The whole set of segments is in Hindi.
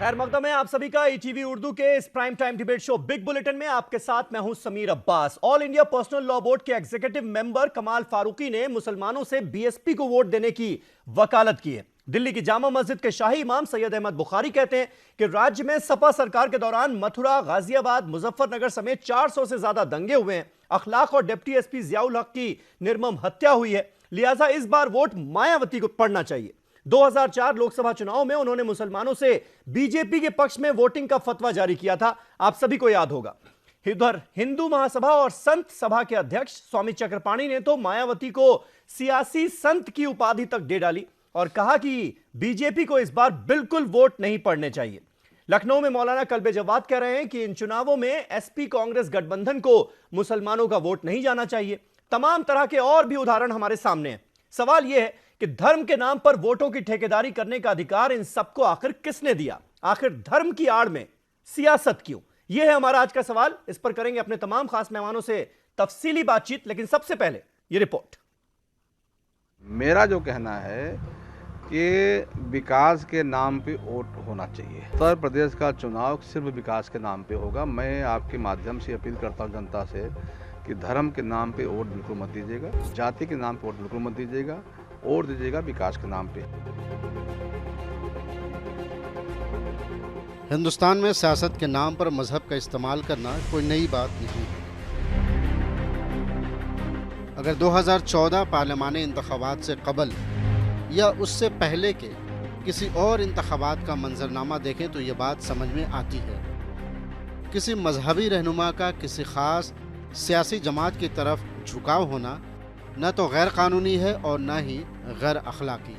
खैर मकदम है आप सभी का ईटीवी उर्दू के इस prime time debate show big bulletin में आपके साथ मैं हूं Sameer Abbas. All India personal law board के एग्जीक्यूटिव मेंबर कमाल फारूकी ने मुसलमानों से बीएसपी को वोट देने की वकालत की है। दिल्ली की जामा मस्जिद के शाही इमाम सैयद अहमद बुखारी कहते हैं कि राज्य में सपा सरकार के दौरान मथुरा, गाजियाबाद, मुजफ्फरनगर समेत 400 से ज्यादा दंगे हुए हैं। अखलाक और डिप्टी एसपी जियाउल हक की निर्मम हत्या हुई है, लिहाजा इस बार वोट मायावती को पड़ना चाहिए। 2004 लोकसभा चुनाव में उन्होंने मुसलमानों से बीजेपी के पक्ष में वोटिंग का फतवा जारी किया था, आप सभी को याद होगा। इधर हिंदू महासभा और संत सभा के अध्यक्ष स्वामी चक्रपाणी ने तो मायावती को सियासी संत की उपाधि तक दे डाली और कहा कि बीजेपी को इस बार बिल्कुल वोट नहीं पड़ने चाहिए। लखनऊ में मौलाना कल्बे जवाद कह रहे हैं कि इन चुनावों में एसपी कांग्रेस गठबंधन को मुसलमानों का वोट नहीं जाना चाहिए। तमाम तरह के और भी उदाहरण हमारे सामने हैं। सवाल यह है कि धर्म के नाम पर वोटों की ठेकेदारी करने का अधिकार इन सबको आखिर किसने दिया? आखिर धर्म की आड़ में सियासत क्यों? यह है हमारा आज का सवाल। इस पर करेंगे अपने तमाम खास मेहमानों से तफसीली बातचीत, लेकिन सबसे पहले यह रिपोर्ट। मेरा जो कहना है कि विकास के नाम पे वोट होना चाहिए। उत्तर प्रदेश का चुनाव सिर्फ विकास के नाम पे होगा। मैं आपके माध्यम से अपील करता हूँ जनता से कि धर्म के नाम पे वोट बिल्कुल मत दीजिएगा, जाति के नाम पे वोट बिल्कुल मत दीजिएगा, वोट दीजिएगा विकास के नाम पे। हिंदुस्तान में सियासत के नाम पर मजहब का इस्तेमाल करना कोई नई बात नहीं है। अगर 2014 पार्लिमानी इंतखाबात से कबल या उससे पहले के किसी और इंतखाबात का मंजरनामा देखें तो ये बात समझ में आती है। किसी मजहबी रहनुमा का किसी ख़ास सियासी जमात की तरफ झुकाव होना न तो गैर कानूनी है और न ही गैर अखलाकी,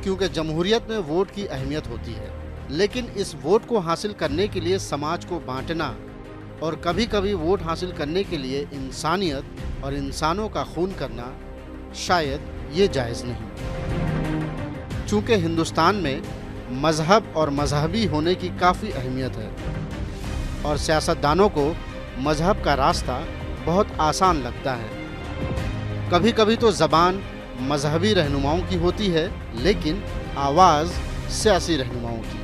क्योंकि जमहूरियत में वोट की अहमियत होती है, लेकिन इस वोट को हासिल करने के लिए समाज को बांटना और कभी कभी वोट हासिल करने के लिए इंसानियत और इंसानों का खून करना शायद ये जायज़ नहीं। चूँकि हिंदुस्तान में मजहब और मजहबी होने की काफ़ी अहमियत है और सियासतदानों को मजहब का रास्ता बहुत आसान लगता है। कभी कभी तो ज़बान मजहबी रहनुमाओं की होती है, लेकिन आवाज़ सियासी रहनुमाओं की।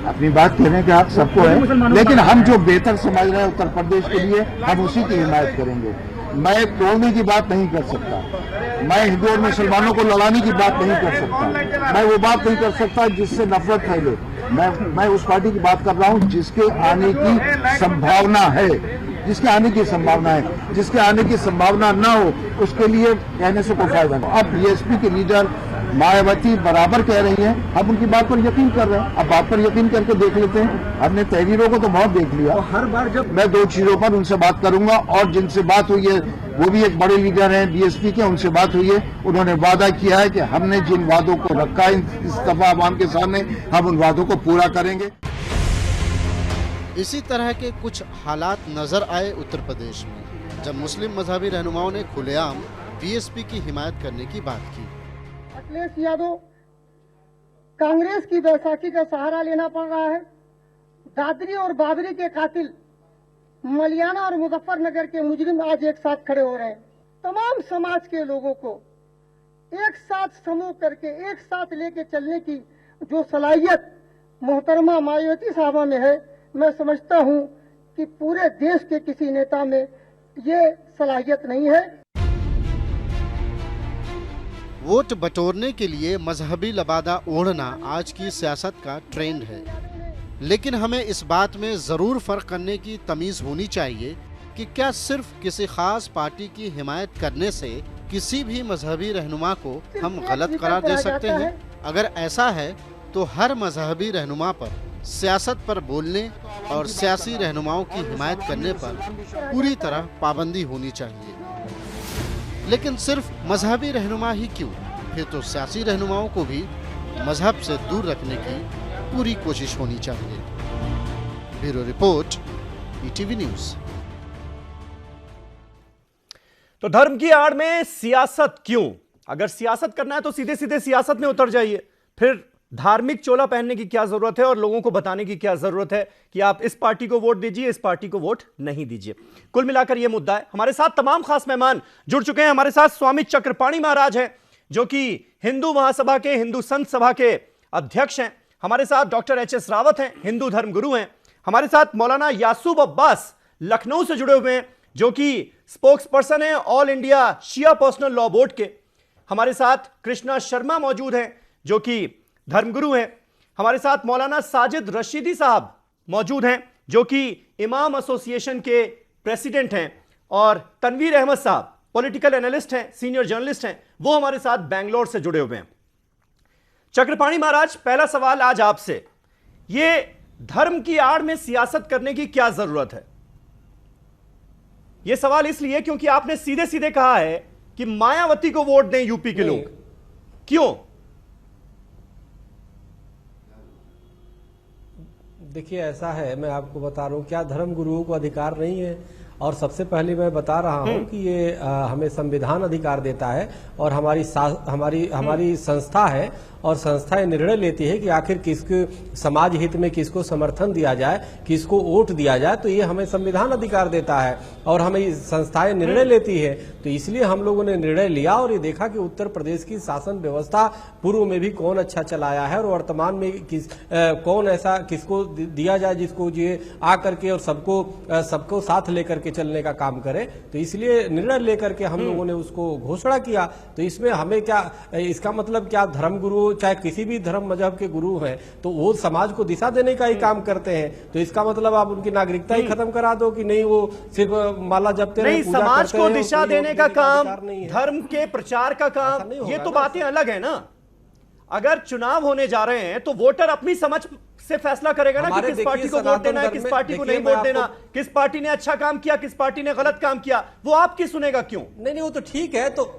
अपनी बात कहने का हक सबको है, लेकिन हम जो बेहतर समझ रहे हैं उत्तर प्रदेश के लिए, हम उसी की हिमायत करेंगे। मैं तोड़ने की बात नहीं कर सकता, मैं हिंदू और मुसलमानों को लड़ाने की बात नहीं कर सकता, मैं वो बात नहीं कर सकता जिससे नफरत फैले। मैं उस पार्टी की बात कर रहा हूँ जिसके आने की संभावना है, जिसके आने की संभावना है। जिसके आने की संभावना ना हो उसके लिए कहने से कोई फायदा नहीं। अब बीएसपी के लीडर मायावती बराबर कह रही हैं, हम उनकी बात पर यकीन कर रहे हैं। अब बात पर यकीन करके देख लेते हैं। हमने तहरीरों को तो बहुत देख लिया, और हर बार जब मैं दो चीजों पर उनसे बात करूंगा, और जिनसे बात हुई है वो भी एक बड़े लीडर हैं बीएसपी के, उनसे बात हुई है, उन्होंने वादा किया है कि हमने जिन वादों को रखा है इस दफा आवाम के सामने, हम उन वादों को पूरा करेंगे। इसी तरह के कुछ हालात नजर आए उत्तर प्रदेश में, जब मुस्लिम मजहबी रहनुमाओं ने खुलेआम बीएसपी की हिमायत करने की बात की। अखिलेश यादव कांग्रेस की बैसाखी का सहारा लेना पड़ रहा है। दादरी और बाबरी के कातिल, मलियाना और मुजफ्फरनगर के मुजरिम आज एक साथ खड़े हो रहे हैं। तमाम समाज के लोगों को एक साथ समूह करके एक साथ लेके चलने की जो सलाहियत मोहतरमा मायावती साहबा में है, मैं समझता हूं कि पूरे देश के किसी नेता में ये सलाहियत नहीं है। वोट बटोरने के लिए मजहबी लबादा ओढ़ना आज की सियासत का ट्रेंड है, लेकिन हमें इस बात में ज़रूर फ़र्क करने की तमीज़ होनी चाहिए कि क्या सिर्फ किसी ख़ास पार्टी की हिमायत करने से किसी भी मजहबी रहनुमा को हम गलत करार दे सकते हैं? अगर ऐसा है तो हर मजहबी रहनुमा पर सियासत पर बोलने और सियासी रहनुमाओं की हिमायत करने पर पूरी तरह पाबंदी होनी चाहिए। लेकिन सिर्फ मजहबी रहनुमा ही क्यों, फिर तो सियासी रहनुमाओं को भी मजहब से दूर रखने की पूरी कोशिश होनी चाहिए। Bureau report, ETV news. तो धर्म की आड़ में सियासत क्यों? अगर सियासत करना है तो सीधे सीधे सियासत में उतर जाइए। फिर धार्मिक चोला पहनने की क्या जरूरत है और लोगों को बताने की क्या जरूरत है कि आप इस पार्टी को वोट दीजिए, इस पार्टी को वोट नहीं दीजिए। कुल मिलाकर यह मुद्दा है। हमारे साथ तमाम खास मेहमान जुड़ चुके हैं। हमारे साथ स्वामी चक्रपाणी महाराज हैं, जो कि हिंदू महासभा के, हिंदू संत सभा के अध्यक्ष हैं। हमारे साथ डॉक्टर एच.एस. रावत हैं, हिंदू धर्मगुरु हैं। हमारे साथ मौलाना यासूब अब्बास लखनऊ से जुड़े हुए हैं, जो कि स्पोक्स पर्सन है ऑल इंडिया शिया पर्सनल लॉ बोर्ड के। हमारे साथ कृष्णा शर्मा मौजूद हैं, जो कि धर्मगुरु हैं। हमारे साथ मौलाना साजिद रशीदी साहब मौजूद हैं, जो कि इमाम एसोसिएशन के प्रेसिडेंट हैं, और तनवीर अहमद साहब पॉलिटिकल एनालिस्ट हैं, सीनियर जर्नलिस्ट हैं, वो हमारे साथ बैंगलोर से जुड़े हुए हैं। चक्रपाणी महाराज, पहला सवाल आज आपसे, ये धर्म की आड़ में सियासत करने की क्या जरूरत है? यह सवाल इसलिए क्योंकि आपने सीधे सीधे कहा है कि मायावती को वोट दें यूपी के लोग, क्यों? देखिए, ऐसा है, मैं आपको बता रहा हूं, क्या धर्म गुरुओं को अधिकार नहीं है? और सबसे पहले मैं बता रहा हूं कि ये हमें संविधान अधिकार देता है, और हमारी संस्था है, और संस्थाएं निर्णय लेती है कि आखिर किसके समाज हित में किसको समर्थन दिया जाए, किसको वोट दिया जाए। तो ये हमें संविधान अधिकार देता है और हमें संस्थाएं निर्णय लेती है। तो इसलिए हम लोगों ने निर्णय लिया और ये देखा कि उत्तर प्रदेश की शासन व्यवस्था पूर्व में भी कौन अच्छा चलाया है और वर्तमान में कौन ऐसा किसको दिया जाए जिसको ये आकर के और सबको साथ लेकर के चलने का काम करे। तो इसलिए निर्णय लेकर के हम लोगों ने उसको घोषणा किया। तो इसमें हमें क्या, इसका मतलब क्या, धर्म गुरु चाहे किसी भी धर्म मजहब के गुरु हैं तो वो समाज को दिशा देने का ही काम करते हैं। तो इसका मतलब आप उनकी नागरिकता ही खत्म करा दो कि नहीं, वो सिर्फ माला जपते नहीं, समाज को दिशा देने का काम, धर्म के प्रचार का काम, ये तो बातें अलग है ना। अगर चुनाव होने जा रहे हैं तो वोटर अपनी समझ से फैसला करेगा ना कि किस पार्टी को वोट देना है, किस पार्टी को नहीं वोट देना, किस पार्टी ने अच्छा काम किया, किस पार्टी ने गलत काम किया। वो आपकी सुनेगा क्यों? नहीं, वो तो ठीक है। तो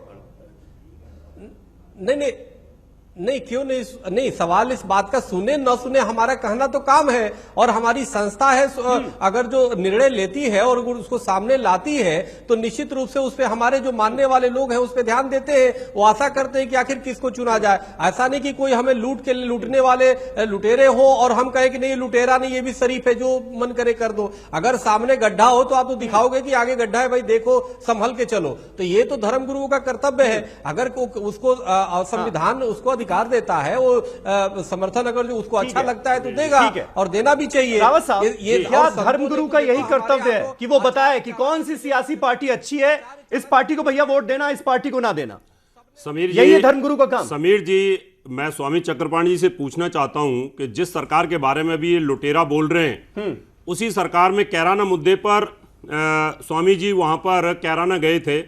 नहीं, क्यों नहीं, सवाल इस बात का सुने न सुने हमारा कहना तो काम है, और हमारी संस्था है, अगर जो निर्णय लेती है और उसको सामने लाती है तो निश्चित रूप से उस पर हमारे जो मानने वाले लोग हैं उस पर ध्यान देते हैं। वो आशा करते हैं कि आखिर किसको चुना जाए। ऐसा नहीं कि कोई हमें लूटने वाले लुटेरे हो और हम कहें कि नहीं लुटेरा नहीं, ये भी शरीफ है, जो मन करे कर दो। अगर सामने गड्ढा हो तो आप तो दिखाओगे कि आगे गड्ढा है, भाई देखो संभल के चलो। तो ये तो धर्म गुरुओं का कर्तव्य है। अगर उसको संविधान उसको अधिकार देता है, वो समर्थन अगर जो उसको अच्छा लगता है तो देगा, और देना भी चाहिए। रावत साहब, ये धर्मगुरु का यही कर्तव्य है कि वो बताए कि कौन सी सियासी पार्टी अच्छी है, इस पार्टी को भैया वोट देना, इस पार्टी को ना देना। समीर जी, यही है धर्मगुरु का काम। समीर जी, मैं स्वामी चक्रपाणी जी से पूछना चाहता हूं कि जिस सरकार के बारे में भी ये लुटेरा बोल रहे हैं, उसी सरकार में कैराना मुद्दे पर स्वामी जी वहां पर कैराना गए थे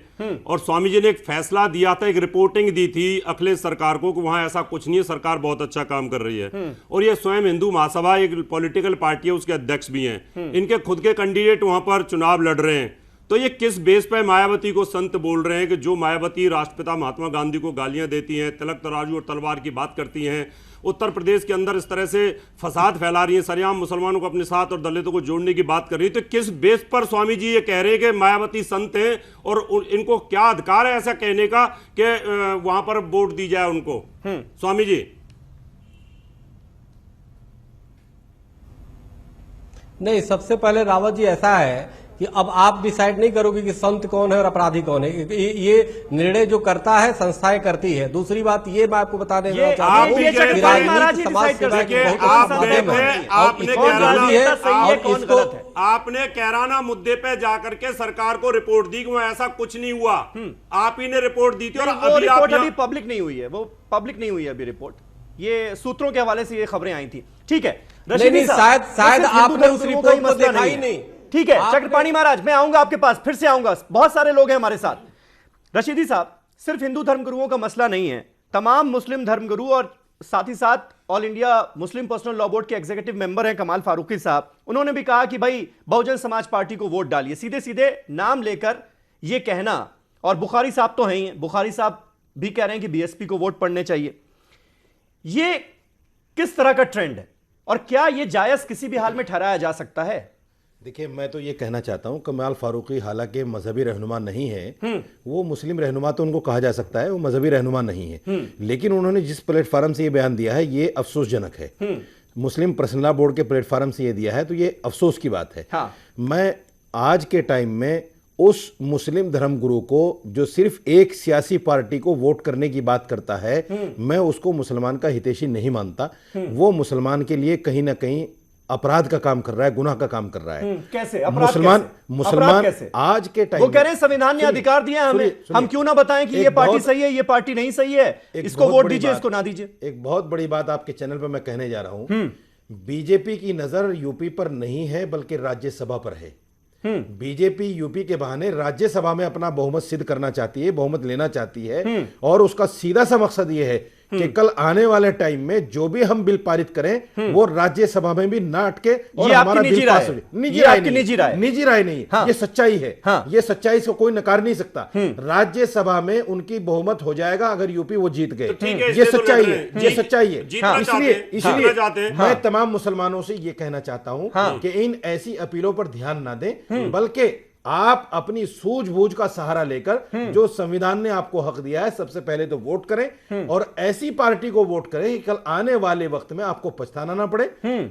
और स्वामी जी ने एक फैसला दिया था, एक रिपोर्टिंग दी थी अखिलेश सरकार को कि वहां ऐसा कुछ नहीं है, सरकार बहुत अच्छा काम कर रही है। और ये स्वयं हिंदू महासभा एक पॉलिटिकल पार्टी है, उसके अध्यक्ष भी हैं, इनके खुद के कैंडिडेट वहां पर चुनाव लड़ रहे हैं। तो ये किस बेस पे मायावती को संत बोल रहे हैं कि जो मायावती राष्ट्रपिता महात्मा गांधी को गालियां देती हैं, तिलक तराजू और तलवार की बात करती हैं, उत्तर प्रदेश के अंदर इस तरह से फसाद फैला रही है, सरेआम मुसलमानों को अपने साथ और दलितों को जोड़ने की बात कर रही है, तो किस बेस पर स्वामी जी ये कह रहे हैं कि मायावती संत हैं और इनको क्या अधिकार है ऐसा कहने का कि वहां पर वोट दी जाए उनको? स्वामी जी। नहीं, सबसे पहले रावत जी ऐसा है कि अब आप डिसाइड नहीं करोगे कि संत कौन है और अपराधी कौन है। ये निर्णय जो करता है संस्थाएं करती है। दूसरी बात ये मैं आपको बताने चाहता हूं, आपने कैराना मुद्दे पे जाकर के सरकार को रिपोर्ट दी कि ऐसा कुछ नहीं हुआ, आप ही ने रिपोर्ट दी थी और अभी पब्लिक नहीं हुई है, वो पब्लिक नहीं हुई है अभी रिपोर्ट, ये सूत्रों के हवाले से ये खबरें आई थी। ठीक है, शायद आपने उस रिपोर्ट को देखा ही नहीं। ठीक है चक्रपाणी महाराज, मैं आऊंगा आपके पास, फिर से आऊंगा, बहुत सारे लोग हैं हमारे साथ। रशीदी साहब, सिर्फ हिंदू धर्मगुरुओं का मसला नहीं है, तमाम मुस्लिम धर्मगुरु और साथ ही साथ all India Muslim personal law board के एग्जीक्यूटिव मेंबर हैं कमाल फारूकी साहब, उन्होंने भी कहा कि भाई बहुजन समाज पार्टी को वोट डालिए। सीधे सीधे नाम लेकर यह कहना, और बुखारी साहब तो हैं ही, बुखारी साहब भी कह रहे हैं कि बीएसपी को वोट पड़ने चाहिए। यह किस तरह का ट्रेंड है और क्या यह जायज किसी भी हाल में ठहराया जा सकता है? देखिए, मैं तो ये कहना चाहता हूं, कमाल फारूकी हालांकि मजहबी रहनुमा नहीं है, वो मुस्लिम रहनुमा तो उनको कहा जा सकता है, वो मजहबी रहनुमा नहीं है, लेकिन उन्होंने जिस प्लेटफार्म से ये बयान दिया है ये अफसोसजनक है। मुस्लिम पर्सनल लॉ बोर्ड के प्लेटफार्म से ये दिया है तो ये अफसोस की बात है। हाँ। मैं आज के टाइम में उस मुस्लिम धर्मगुरु को जो सिर्फ एक सियासी पार्टी को वोट करने की बात करता है, मैं उसको मुसलमान का हितैषी नहीं मानता। वो मुसलमान के लिए कहीं ना कहीं अपराध का काम कर रहा है, गुनाह का काम कर रहा है। कैसे अपराध? मुसलमान कैसे? आज के टाइम वो कह रहे हैं संविधान ने अधिकार दिया हमें, हम क्यों ना बताएं कि ये पार्टी सही है, ये पार्टी नहीं सही है, इसको वोट दीजिए, इसको ना दीजिए। एक बहुत बड़ी बात आपके चैनल पर मैं कहने जा रहा हूं, बीजेपी की नजर यूपी पर नहीं है बल्कि राज्यसभा पर है। बीजेपी यूपी के बहाने राज्यसभा में अपना बहुमत सिद्ध करना चाहती है, बहुमत लेना चाहती है, और उसका सीधा सा मकसद यह है कि कल आने वाले टाइम में जो भी हम बिल पारित करें वो राज्यसभा में भी ना अटके और हमारा बिल पास हो। निजी राय नहीं, हाँ। ये सच्चाई है, हाँ। ये सच्चाई से कोई नकार नहीं सकता। राज्यसभा में उनकी बहुमत हो जाएगा अगर यूपी वो जीत गए, ये सच्चाई है, ये सच्चाई है। इसलिए मैं तमाम मुसलमानों से ये कहना चाहता हूं कि इन ऐसी अपीलों पर ध्यान ना दें, बल्कि आप अपनी सूझबूझ का सहारा लेकर जो संविधान ने आपको हक दिया है, सबसे पहले तो वोट करें और ऐसी पार्टी को वोट करें कि कल आने वाले वक्त में आपको पछताना ना पड़े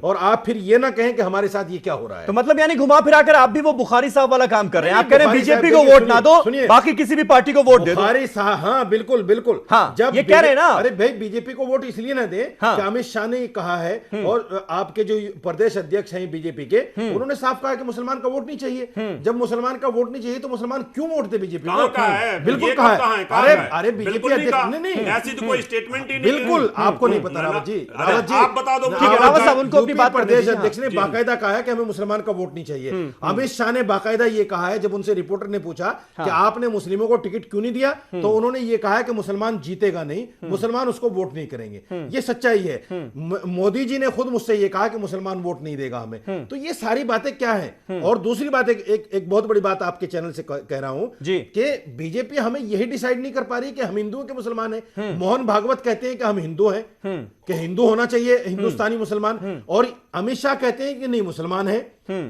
और आप फिर ये ना कहें कि हमारे साथ ये क्या हो रहा है। तो मतलब यानी घुमा फिराकर आप भी वो बुखारी साहब वाला काम कर रहे हैं। आप कह रहे हैं बीजेपी को वोट ना दो, बाकी किसी भी पार्टी को वोट दे दो। बुखारी साहब, हाँ बिल्कुल बिल्कुल, हाँ, जब ये कह रहे हैं ना, अरे भाई बीजेपी को वोट इसलिए ना दें कि अमित शाह ने कहा है और आपके जो प्रदेश अध्यक्ष हैं बीजेपी के, उन्होंने साफ कहा कि मुसलमान का वोट नहीं चाहिए। जब मुसलमान का वोट नहीं चाहिए तो मुसलमान क्यों वोट दे बीजेपी को? बिल्कुल कहा है। अरे बीजेपी अध्यक्ष नहीं, ऐसी तो कोई स्टेटमेंट ही नहीं। बिल्कुल आपको नहीं पता रावत जी, आप बता दो। ठीक है रावत साहब, उनको अपनी बात प्रदेश अध्यक्ष ने बाकायदा कहा है कि हमें मुसलमान का वोट नहीं चाहिए। अमित शाह ने बाकायदा ये कहा है, जब उनसे रिपोर्टर ने पूछा कि आपने मुस्लिमों को टिकट क्यों नहीं दिया, तो उन्होंने ये कहा कि मुसलमान जीतेगा नहीं, मुसलमान उसको वोट नहीं करेंगे। ये सच्चाई है। मोदी जी ने खुद मुझसे ये कहा कि मुसलमान वोट नहीं देगा हमें। तो ये सारी बातें क्या है? और दूसरी बात, एक बहुत बड़ी बात आपके चैनल से कह रहा हूं कि बीजेपी हमें यही डिसाइड नहीं कर पा रही कि हम हिंदुओं के मुसलमान हैं। मोहन भागवत कहते हैं कि हम हिंदू हैं, कि हिंदू होना चाहिए, हिंदुस्तानी मुसलमान, और अमित शाह कहते हैं कि नहीं मुसलमान है,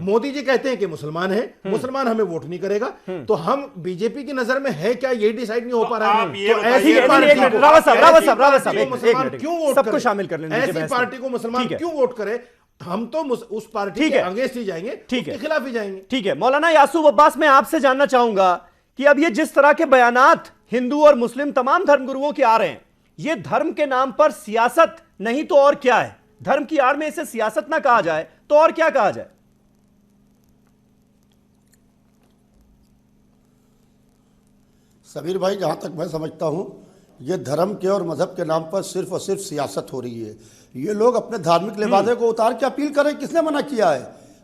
मोदी जी कहते हैं कि मुसलमान है, मुसलमान हमें वोट नहीं करेगा। तो हम बीजेपी की नजर में है क्या, ये डिसाइड नहीं हो पा रहा है। तो ऐसी रावत साहब क्यों वोट सबको शामिल कर लेना, ऐसी पार्टी को मुसलमान क्यों वोट करे? हम तो उस पार्टी के अगेंस्ट ही जाएंगे, उसके खिलाफ ही जाएंगे। ठीक है मौलाना यासूब अब्बास, मैं आपसे जानना चाहूंगा कि अब ये जिस तरह के बयानात हिंदू और मुस्लिम तमाम धर्मगुरुओं के आ रहे हैं, ये धर्म के नाम पर सियासत नहीं तो और क्या है? धर्म की आड़ में इसे सियासत ना कहा जाए तो और क्या कहा जाए? सबीर भाई, जहाँ तक मैं समझता हूँ ये धर्म के और मजहब के नाम पर सिर्फ और सिर्फ सियासत हो रही है। ये लोग अपने धार्मिक लिबासे को उतार के अपील करें, किसने मना किया है?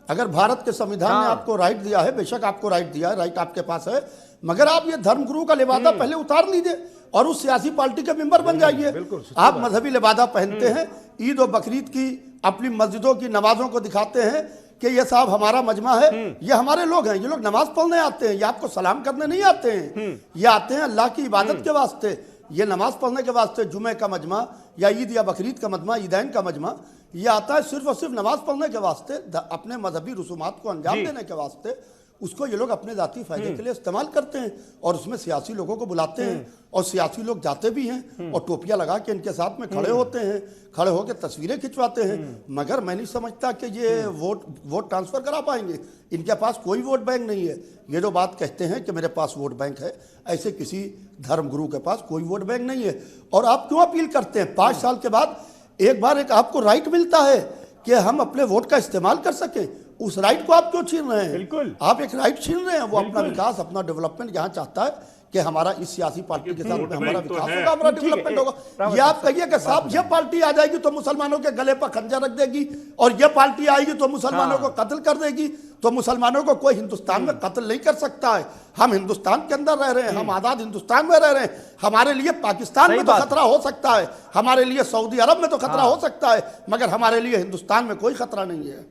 अगर भारत के संविधान ने आपको राइट दिया है, बेशक आपको राइट दिया है, राइट आपके पास है, मगर आप ये धर्मगुरु का लिबासा पहले उतार लीजिए और उस सियासी पार्टी के मेंबर बन जाइए। आप मजहबी लिबासा पहनते हैं, ईद और बकरीद की अपनी मस्जिदों की नमाजों को दिखाते हैं कि ये साहब हमारा मजमा है, ये हमारे लोग हैं, ये लोग नमाज पढ़ने आते हैं, ये आपको सलाम करने नहीं आते हैं, ये आते हैं अल्लाह की इबादत के वास्ते, ये नमाज पढ़ने के वास्ते। जुमे का मजमा या ईद या बकरीद का मजमा, ईदैन का मजमा, ये आता है सिर्फ और सिर्फ नमाज पढ़ने के वास्ते, अपने मजहबी रसूमात को अंजाम देने के वास्ते। उसको ये लोग अपने जाती फायदे के लिए इस्तेमाल करते हैं और उसमें सियासी लोगों को बुलाते हैं और सियासी लोग जाते भी हैं और टोपियां लगा के इनके साथ में खड़े होते हैं, खड़े होकर तस्वीरें खिंचवाते हैं। मगर मैं नहीं समझता कि ये वोट ट्रांसफर करा पाएंगे। इनके पास कोई वोट बैंक नहीं है। ये जो बात कहते हैं कि मेरे पास वोट बैंक है, ऐसे किसी धर्मगुरु के पास कोई वोट बैंक नहीं है। और आप क्यों अपील करते हैं? 5 साल के बाद एक बार एक आपको राइट मिलता है कि हम अपने वोट का इस्तेमाल कर सकें, उस राइट को आप क्यों छीन रहे हैं? बिल्कुल आप एक राइट छीन रहे हैं। वो अपना विकास, अपना डेवलपमेंट यहाँ चाहता है कि हमारा इस सियासी पार्टी के साथ में हमारा विकास होगा, हमारा डेवलपमेंट होगा। ये आप कहिए कि साहब ये पार्टी आ जाएगी तो मुसलमानों के गले पर खंजर रख देगी और ये पार्टी आएगी तो मुसलमानों को कत्ल कर देगी, तो मुसलमानों को कोई हिंदुस्तान में कत्ल नहीं कर सकता है। हम हिंदुस्तान के अंदर रह रहे हैं, हम आजाद हिंदुस्तान में रह रहे हैं। हमारे लिए पाकिस्तान में तो खतरा हो सकता है, हमारे लिए सऊदी अरब में तो खतरा हो सकता है, मगर हमारे लिए हिंदुस्तान में कोई खतरा नहीं है।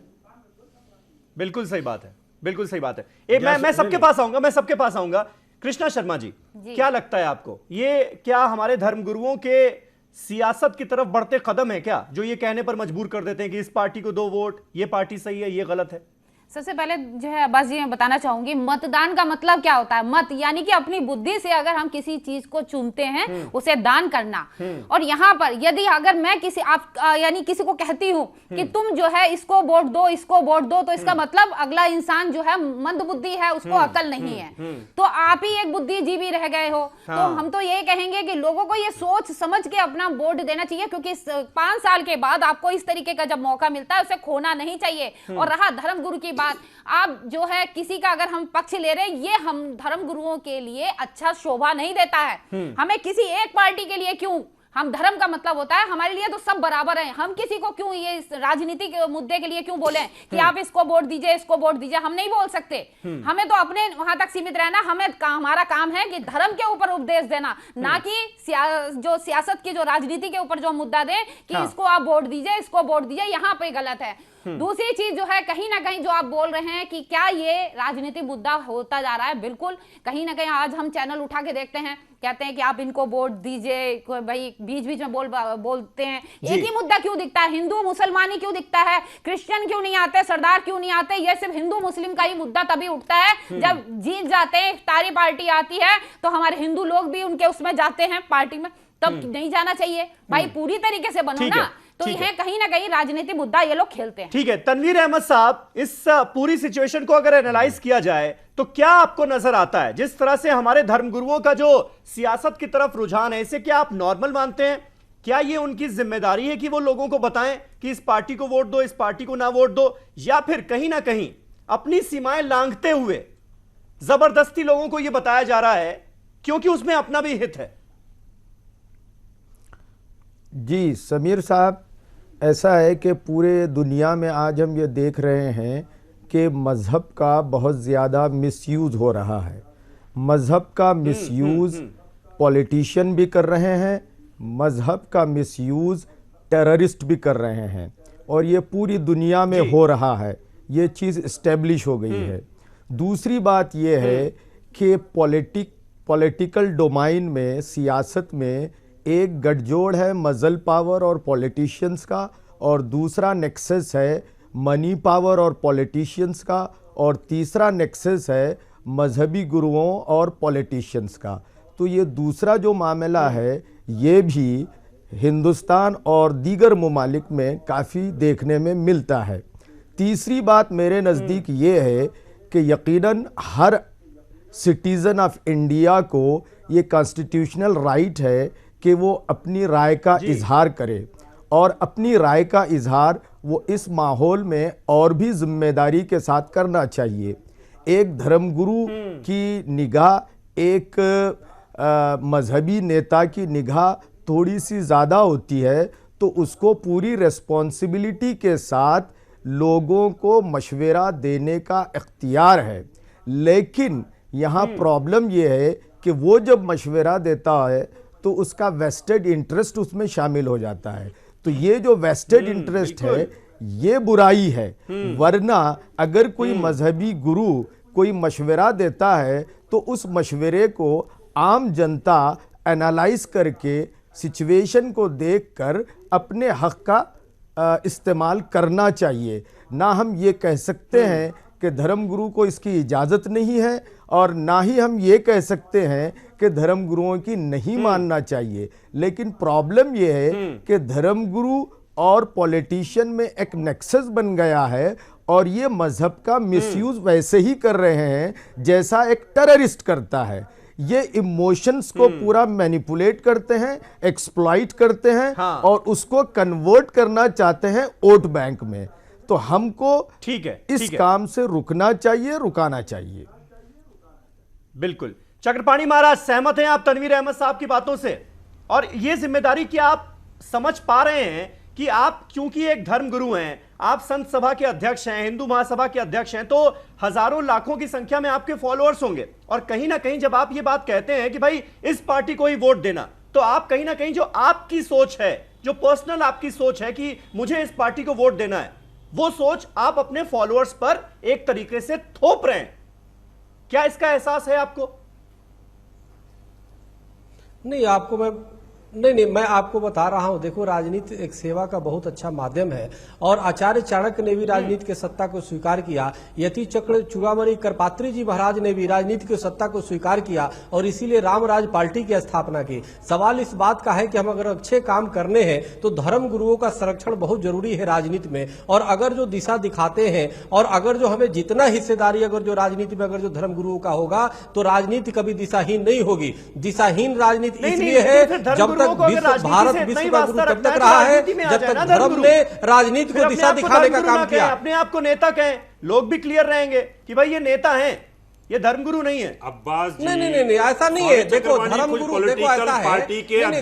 बिल्कुल सही बात है, बिल्कुल सही बात है। मैं सबके पास आऊंगा, कृष्णा शर्मा जी, क्या लगता है आपको, ये क्या हमारे धर्मगुरुओं के सियासत की तरफ बढ़ते कदम है क्या, जो ये कहने पर मजबूर कर देते हैं कि इस पार्टी को 2 वोट, ये पार्टी सही है, ये गलत है? सबसे पहले जो है अब्बास जी मैं बताना चाहूंगी, मतदान का मतलब क्या होता है? मत यानी कि अपनी बुद्धि से अगर हम किसी चीज को चुनते हैं उसे दान करना। और यहाँ पर यदि अगर मैं किसी यानी किसी को कहती हूँ कि तुम जो है इसको वोट दो, इसको वोट दो, तो इसका मतलब अगला इंसान जो है मंद बुद्धि है, उसको अकल नहीं है, तो आप ही एक बुद्धिजीवी रह गए हो। तो हम तो ये कहेंगे कि लोगों को ये सोच समझ के अपना वोट देना चाहिए, क्योंकि 5 साल के बाद आपको इस तरीके का जब मौका मिलता है उसे खोना नहीं चाहिए। और रहा धर्मगुरु की बात, आप जो है किसी का अगर हम पक्ष ले रहे हैं, ये हम धर्मगुरुओं के लिए अच्छा शोभा नहीं देता है। हमें किसी एक पार्टी के लिए क्यों, हम धर्म का मतलब होता है हमारे लिए तो सब बराबर हैं, हम किसी को क्यों ये राजनीति के मुद्दे के लिए क्यों बोले कि आप इसको वोट दीजिए, इसको वोट दीजिए, हम नहीं बोल सकते। हमें तो अपने वहां तक सीमित रहना, हमारा काम है कि धर्म के ऊपर उपदेश देना, ना कि जो सियासत की जो राजनीति के ऊपर जो मुद्दा दे कि इसको आप वोट दीजिए, इसको वोट दीजिए, यहाँ पे गलत है। दूसरी चीज जो है, कहीं ना कहीं जो आप बोल रहे हैं कि क्या ये राजनीतिक मुद्दा होता जा रहा है, बिल्कुल कहीं ना कहीं आज हम चैनल उठा के देखते हैं, कहते हैं कि आप इनको वोट दीजिए, भाई बीच बीच में बोलते हैं। एक ही मुद्दा क्यों दिखता है? हिंदू मुसलमानी क्यों दिखता है? क्रिश्चियन क्यों नहीं आते? सरदार क्यों नहीं आते? ये सिर्फ हिंदू मुस्लिम का ही मुद्दा तभी उठता है जब जीत जाते हैं, तारी पार्टी आती है तो हमारे हिंदू लोग भी उनके उसमें जाते हैं पार्टी में, तब नहीं जाना चाहिए भाई, पूरी तरीके से बनो ना। तो यह कहीं ना कहीं राजनीतिक मुद्दा ये लोग खेलते हैं। ठीक है, तनवीर अहमद साहब, इस पूरी सिचुएशन को अगर एनालाइज किया जाए तो क्या आपको नजर आता है जिस तरह से हमारे धर्मगुरुओं का जो सियासत की तरफ रुझान है, इसे क्या आप नॉर्मल मानते हैं? क्या ये उनकी जिम्मेदारी है कि वो लोगों को बताएं कि इस पार्टी को वोट दो, इस पार्टी को ना वोट दो, या फिर कहीं ना कहीं अपनी सीमाएं लांघते हुए जबरदस्ती लोगों को यह बताया जा रहा है क्योंकि उसमें अपना भी हित है? जी समीर साहब, ऐसा है कि पूरे दुनिया में आज हम ये देख रहे हैं कि मज़हब का बहुत ज़्यादा मिसयूज़ हो रहा है। मज़हब का मिसयूज़ पॉलिटिशियन भी कर रहे हैं, मज़हब का मिसयूज़ टेररिस्ट भी कर रहे हैं, और ये पूरी दुनिया में हो रहा है, ये चीज़ इस्टेब्लिश हो गई है। दूसरी बात ये है कि पॉलिटिकल डोमाइन में, सियासत में एक गठजोड़ है मजल पावर और पॉलिटिशियंस का, और दूसरा नेक्सस है मनी पावर और पॉलिटिशियंस का, और तीसरा नेक्सस है मजहबी गुरुओं और पॉलिटिशियंस का। तो ये दूसरा जो मामला है ये भी हिंदुस्तान और दीगर ममालिक में काफ़ी देखने में मिलता है। तीसरी बात मेरे नज़दीक ये है कि यकीनन हर सिटीज़न ऑफ इंडिया को ये कॉन्स्टिट्यूशनल राइट है कि वो अपनी राय का इजहार करे, और अपनी राय का इजहार वो इस माहौल में और भी जिम्मेदारी के साथ करना चाहिए। एक धर्मगुरु की निगाह, एक मजहबी नेता की निगाह थोड़ी सी ज़्यादा होती है, तो उसको पूरी रिस्पॉन्सिबिलिटी के साथ लोगों को मशवरा देने का इख्तियार है। लेकिन यहाँ प्रॉब्लम ये है कि वो जब मशवरा देता है तो उसका वेस्टेड इंटरेस्ट उसमें शामिल हो जाता है। तो ये जो वेस्टेड इंटरेस्ट है ये बुराई है। वरना अगर कोई मजहबी गुरु कोई मशवरा देता है तो उस मशवरे को आम जनता एनालाइज करके सिचुएशन को देखकर अपने हक का इस्तेमाल करना चाहिए। ना हम ये कह सकते हैं कि धर्मगुरु को इसकी इजाज़त नहीं है, और ना ही हम ये कह सकते हैं कि धर्मगुरुओं की नहीं मानना चाहिए। लेकिन प्रॉब्लम ये है कि धर्मगुरु और पॉलिटिशियन में एक नेक्सस बन गया है, और ये मजहब का मिसयूज वैसे ही कर रहे हैं जैसा एक टेररिस्ट करता है। ये इमोशंस को पूरा मैनिपुलेट करते हैं, एक्सप्लॉइट करते हैं, और उसको कन्वर्ट करना चाहते हैं वोट बैंक में। तो हमको इस काम से रुकना चाहिए, रुकाना चाहिए। बिल्कुल। चक्रपाणी महाराज, सहमत हैं आप तनवीर अहमद साहब की बातों से? और ये जिम्मेदारी क्या आप समझ पा रहे हैं कि आप क्योंकि एक धर्मगुरु हैं, आप संत सभा के अध्यक्ष हैं, हिंदू महासभा के अध्यक्ष हैं, तो हजारों लाखों की संख्या में आपके फॉलोअर्स होंगे, और कहीं ना कहीं जब आप ये बात कहते हैं कि भाई इस पार्टी को ही वोट देना, तो आप कहीं ना कहीं जो आपकी सोच है, जो पर्सनल आपकी सोच है कि मुझे इस पार्टी को वोट देना है, वो सोच आप अपने फॉलोअर्स पर एक तरीके से थोप रहे हैं। क्या इसका एहसास है आपको? नहीं, आपको मैं नहीं, मैं आपको बता रहा हूं, देखो राजनीति एक सेवा का बहुत अच्छा माध्यम है और आचार्य चाणक्य ने भी राजनीति की सत्ता को स्वीकार किया, यति चक्र चूड़ामणि करपात्री जी महाराज ने भी राजनीति की सत्ता को स्वीकार किया और इसीलिए रामराज पार्टी की स्थापना की। सवाल इस बात का है कि हम अगर अच्छे काम करने हैं तो धर्म गुरुओं का संरक्षण बहुत जरूरी है राजनीति में, और अगर जो दिशा दिखाते हैं और अगर जो हमें जितना हिस्सेदारी अगर जो राजनीति में अगर जो धर्म गुरुओं का होगा तो राजनीति कभी दिशाहीन नहीं होगी। दिशाहीन राजनीति इसलिए है जब तक भारत विश्व का गुरु तब तक रहा है जब तक धर्म ने राजनीति को दिशा दिखाने का काम किया। अपने आप को नेता कहें, लोग भी क्लियर रहेंगे कि भाई ये नेता हैं, ये धर्मगुरु नहीं है। अब्बास जी, नहीं ऐसा नहीं है। देखो धर्मगुरु, देखो ऐसा है,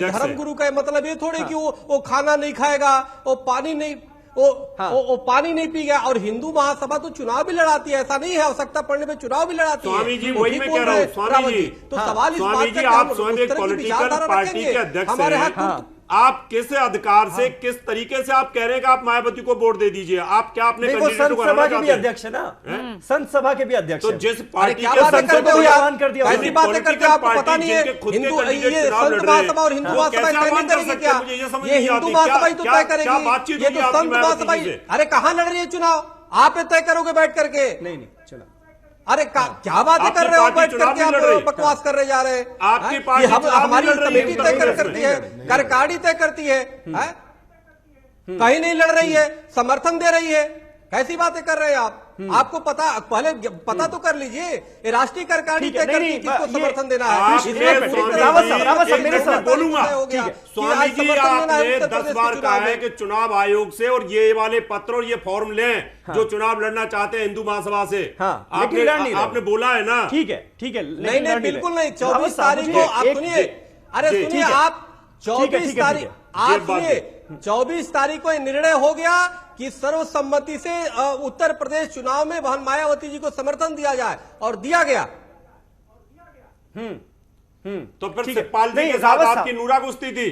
धर्मगुरु का मतलब ये थोड़े कि वो खाना नहीं खाएगा, वो पानी नहीं वो पानी नहीं पी गया। और हिंदू महासभा तो चुनाव भी लड़ाती है, ऐसा नहीं है, आवश्यकता पड़ने पे चुनाव भी लड़ाती है। स्वामी जी वही मैं कह रहा हूँ, स्वामी जी, तो सवाल इस बात जी आप स्वयं एक पॉलिटिकल पार्टी के अध्यक्ष हैं, आप किस अधिकार से किस तरीके से आप कह रहे हैं कि आप मायावती को वोट दे दीजिए? आप क्या अपने संत सभा के भी अध्यक्ष है ना, संत सभा के भी अध्यक्ष। तो जिस पार्टी के ऐलान कर दिया, ऐसी बातें करके आपको पता नहीं है हिंदू ये संत महासभा और हिंदू महासभा तय नहीं करेगी क्या? ये हिंदू महासभा ही तो तय करेगी, ये तो संत महासभा। अरे कहां लड़ रही है चुनाव? आप तय करोगे बैठ करके? नहीं चलो, अरे क्या बातें कर रहे हो बैठ करके? आप बकवास कर रहे जा रहे हैं। आपकी पार्टी हमारी कमेटी तय करती है, कार्यकारिणी तय करती है, कहीं नहीं लड़ रही है, समर्थन दे रही है, कैसी बातें कर रहे हैं आप? आपको पता, पहले पता तो कर लीजिए राष्ट्रीय कार्यकारिणी तय करती है किसको समर्थन देना है। बोलूंगा स्वामी जी, आपने 10 बार कहा है कि चुनाव आयोग से और ये वाले पत्र और ये फॉर्म लें जो चुनाव लड़ना चाहते हैं हिंदू महासभा से। आपने बोला है ना? ठीक है, नहीं बिल्कुल नहीं। 24 तारीख को आप सुनिए, अरे सुनिए आप, 24 तारीख आप सुनिए, 24 तारीख को निर्णय हो गया कि सर्वसम्मति से उत्तर प्रदेश चुनाव में बहन मायावती जी को समर्थन दिया जाए और दिया गया। तो फिर शिवपाल जी के साथ आपकी नूरा कुश्ती थी,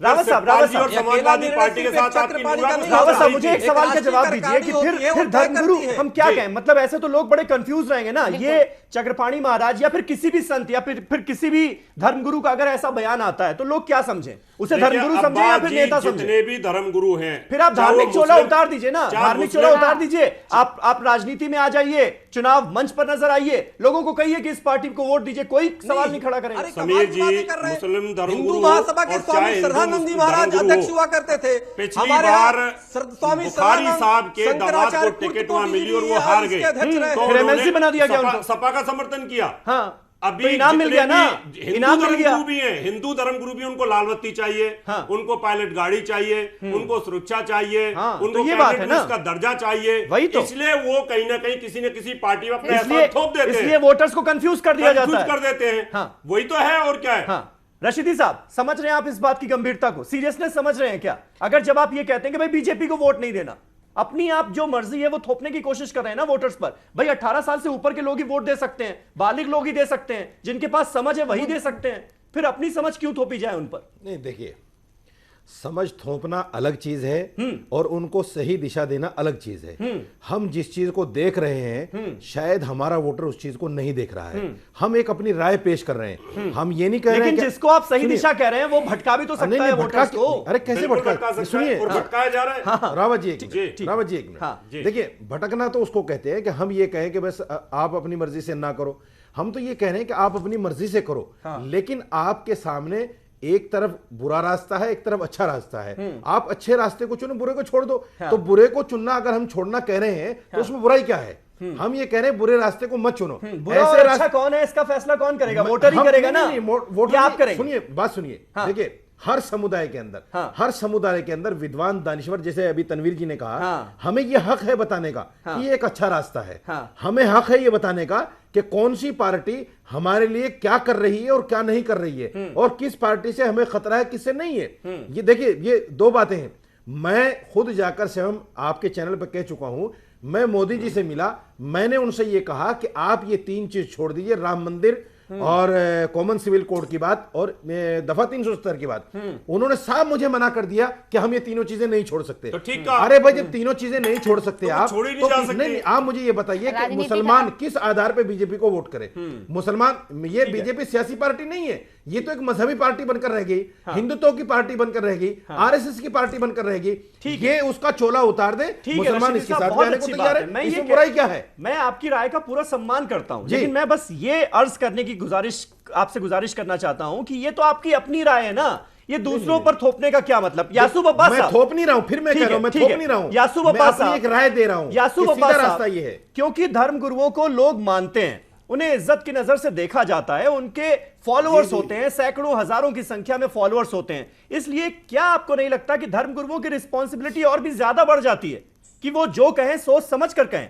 रावत साहब और समाजवादी पार्टी के साथ आपकी रावत साहब, मुझे एक सवाल का जवाब दीजिए कि फिर धर्मगुरु हम क्या कहें? मतलब ऐसे तो लोग बड़े कंफ्यूज रहेंगे ना, ये चक्रपाणी महाराज या फिर किसी भी संत या फिर किसी भी धर्मगुरु का अगर ऐसा बयान आता है तो लोग क्या समझें? उसे धर्मगुरु समझे या फिर नेता समझे? जितने भी धर्मगुरु हैं, फिर आप धार्मिक चोला उतार दीजिए ना, धार्मिक चोला उतार दीजिए, आप राजनीति में आ जाइए, चुनाव मंच पर नजर आइए, लोगों को कहिए कि इस पार्टी को वोट दीजिए, कोई सवाल नहीं खड़ा करेगा। समीर जी, मुस्लिम धर्मगुरु महासभा के स्वामी श्रद्धानंद महाराज अध्यक्ष हुआ करते थे। पिछली बार स्वामी बुखारी साहब के दामाद को टिकट वहां मिली और वो हार गए, फिर एमएलसी बना दिया गया, सपा का समर्थन किया। हाँ, अभी तो इनाम मिल गया ना, इनाम मिल गया। हिंदू धर्मगुरु भी उनको लाल बत्ती चाहिए, उनको पायलट गाड़ी चाहिए, उनको सुरक्षा चाहिए, उनको ये बात है ना, उसका दर्जा चाहिए। वही तो, इसलिए वो कहीं ना कहीं किसी न किसी पार्टी में अपने एहसास थोप देते हैं, इसलिए वोटर्स को कंफ्यूज कर दिया जाता है, कर देते हैं। वही तो है, और क्या है? रशीदी साहब, समझ रहे हैं आप इस बात की गंभीरता को? सीरियसनेस समझ रहे हैं क्या? अगर जब आप ये कहते हैं कि भाई बीजेपी को वोट नहीं देना, अपनी आप जो मर्जी है वो थोपने की कोशिश कर रहे हैं ना वोटर्स पर। भाई 18 साल से ऊपर के लोग ही वोट दे सकते हैं, बालिग लोग ही दे सकते हैं, जिनके पास समझ है वही दे सकते हैं, फिर अपनी समझ क्यों थोपी जाए उन पर? नहीं, देखिए, समझ थोपना अलग चीज है और उनको सही दिशा देना अलग चीज है। हम जिस चीज को देख रहे हैं शायद हमारा वोटर उस चीज को नहीं देख रहा है, हम एक अपनी राय पेश कर रहे हैं। हम ये नहीं कह रहे हैं कि जिसको आप सही दिशा कह रहे हैं वो भटका भी तो सकता है वोटर्स को। अरे कैसे भटका? सुनिए, भटकाया जा रहा है। रावत जी एक मिनट, देखिए, भटकना तो उसको कहते हैं कि हम ये कहें कि बस आप अपनी मर्जी से ना करो। हम तो ये कह रहे हैं कि आप अपनी मर्जी से करो, लेकिन आपके सामने एक तरफ बुरा रास्ता है, एक तरफ अच्छा रास्ता है। आप अच्छे रास्ते को चुनो, बुरे को छोड़ दो। तो बुरे को चुनना अगर हम छोड़ना कह रहे हैं तो उसमें बुराई क्या है? हम ये कह रहे हैं बुरे रास्ते को मत चुनो। बुरा और अच्छा कौन है इसका फैसला कौन करेगा? वोटर ही करेगा ना। वोटर आप करेंगे। सुनिए, बात सुनिए, देखिए, हर समुदाय के अंदर विद्वान दानिश्वर, जैसे अभी तनवीर जी ने कहा, हमें यह हक है बताने का कि ये एक अच्छा रास्ता है। हमें हक है ये बताने का कि कौन सी पार्टी हमारे लिए क्या कर रही है और क्या नहीं कर रही है, और किस पार्टी से हमें खतरा है, किससे नहीं है। ये देखिए, ये दो बातें हैं। मैं खुद जाकर स्वयं आपके चैनल पर कह चुका हूं, मैं मोदी जी से मिला, मैंने उनसे ये कहा कि आप ये 3 चीज छोड़ दीजिए, राम मंदिर और कॉमन सिविल कोड की बात और दफा 370 की बात। उन्होंने साफ मुझे मना कर दिया कि हम ये तीनों चीजें नहीं छोड़ सकते। तो ठीक है, अरे भाई, जब तीनों चीजें नहीं छोड़ सकते तो आप, नहीं, आप मुझे ये बताइए कि मुसलमान किस आधार पे बीजेपी को वोट करे? मुसलमान, ये बीजेपी सियासी पार्टी नहीं है, ये तो एक मजहबी पार्टी बनकर रह गई, हिंदुत्व की पार्टी बनकर रह गई, आरएसएस की पार्टी बनकर रह गई। ठीक है, ये उसका चोला उतार दे, मुसलमान इसके साथ रहने को तैयार है। मैं ये बुराई क्या है? मैं आपकी राय का पूरा सम्मान करता हूं, लेकिन मैं बस ये अर्ज करने की आपसे गुजारिश करना चाहता हूं कि ये तो आपकी अपनी राय है ना, ये दूसरों पर थोपने का क्या मतलब? यासूब अब्बास साहब, मैं थोप नहीं रहा हूं, फिर मैं कह रहा हूं, मैं थोप नहीं रहा हूं। यासूब अब्बास साहब, एक राय दे रहा हूं। यासूब अब्बास रास्ता ये है, क्योंकि धर्म गुरुओं को लोग मानते हैं, उन्हें इज्जत की नजर से देखा जाता है, उनके फॉलोअर्स होते हैं, सैकड़ों हजारों की संख्या में फॉलोअर्स होते हैं, इसलिए क्या आपको नहीं लगता कि धर्म गुरुओं की रिस्पॉन्सिबिलिटी और भी ज्यादा बढ़ जाती है कि वो जो कहें सोच समझ कर कहें?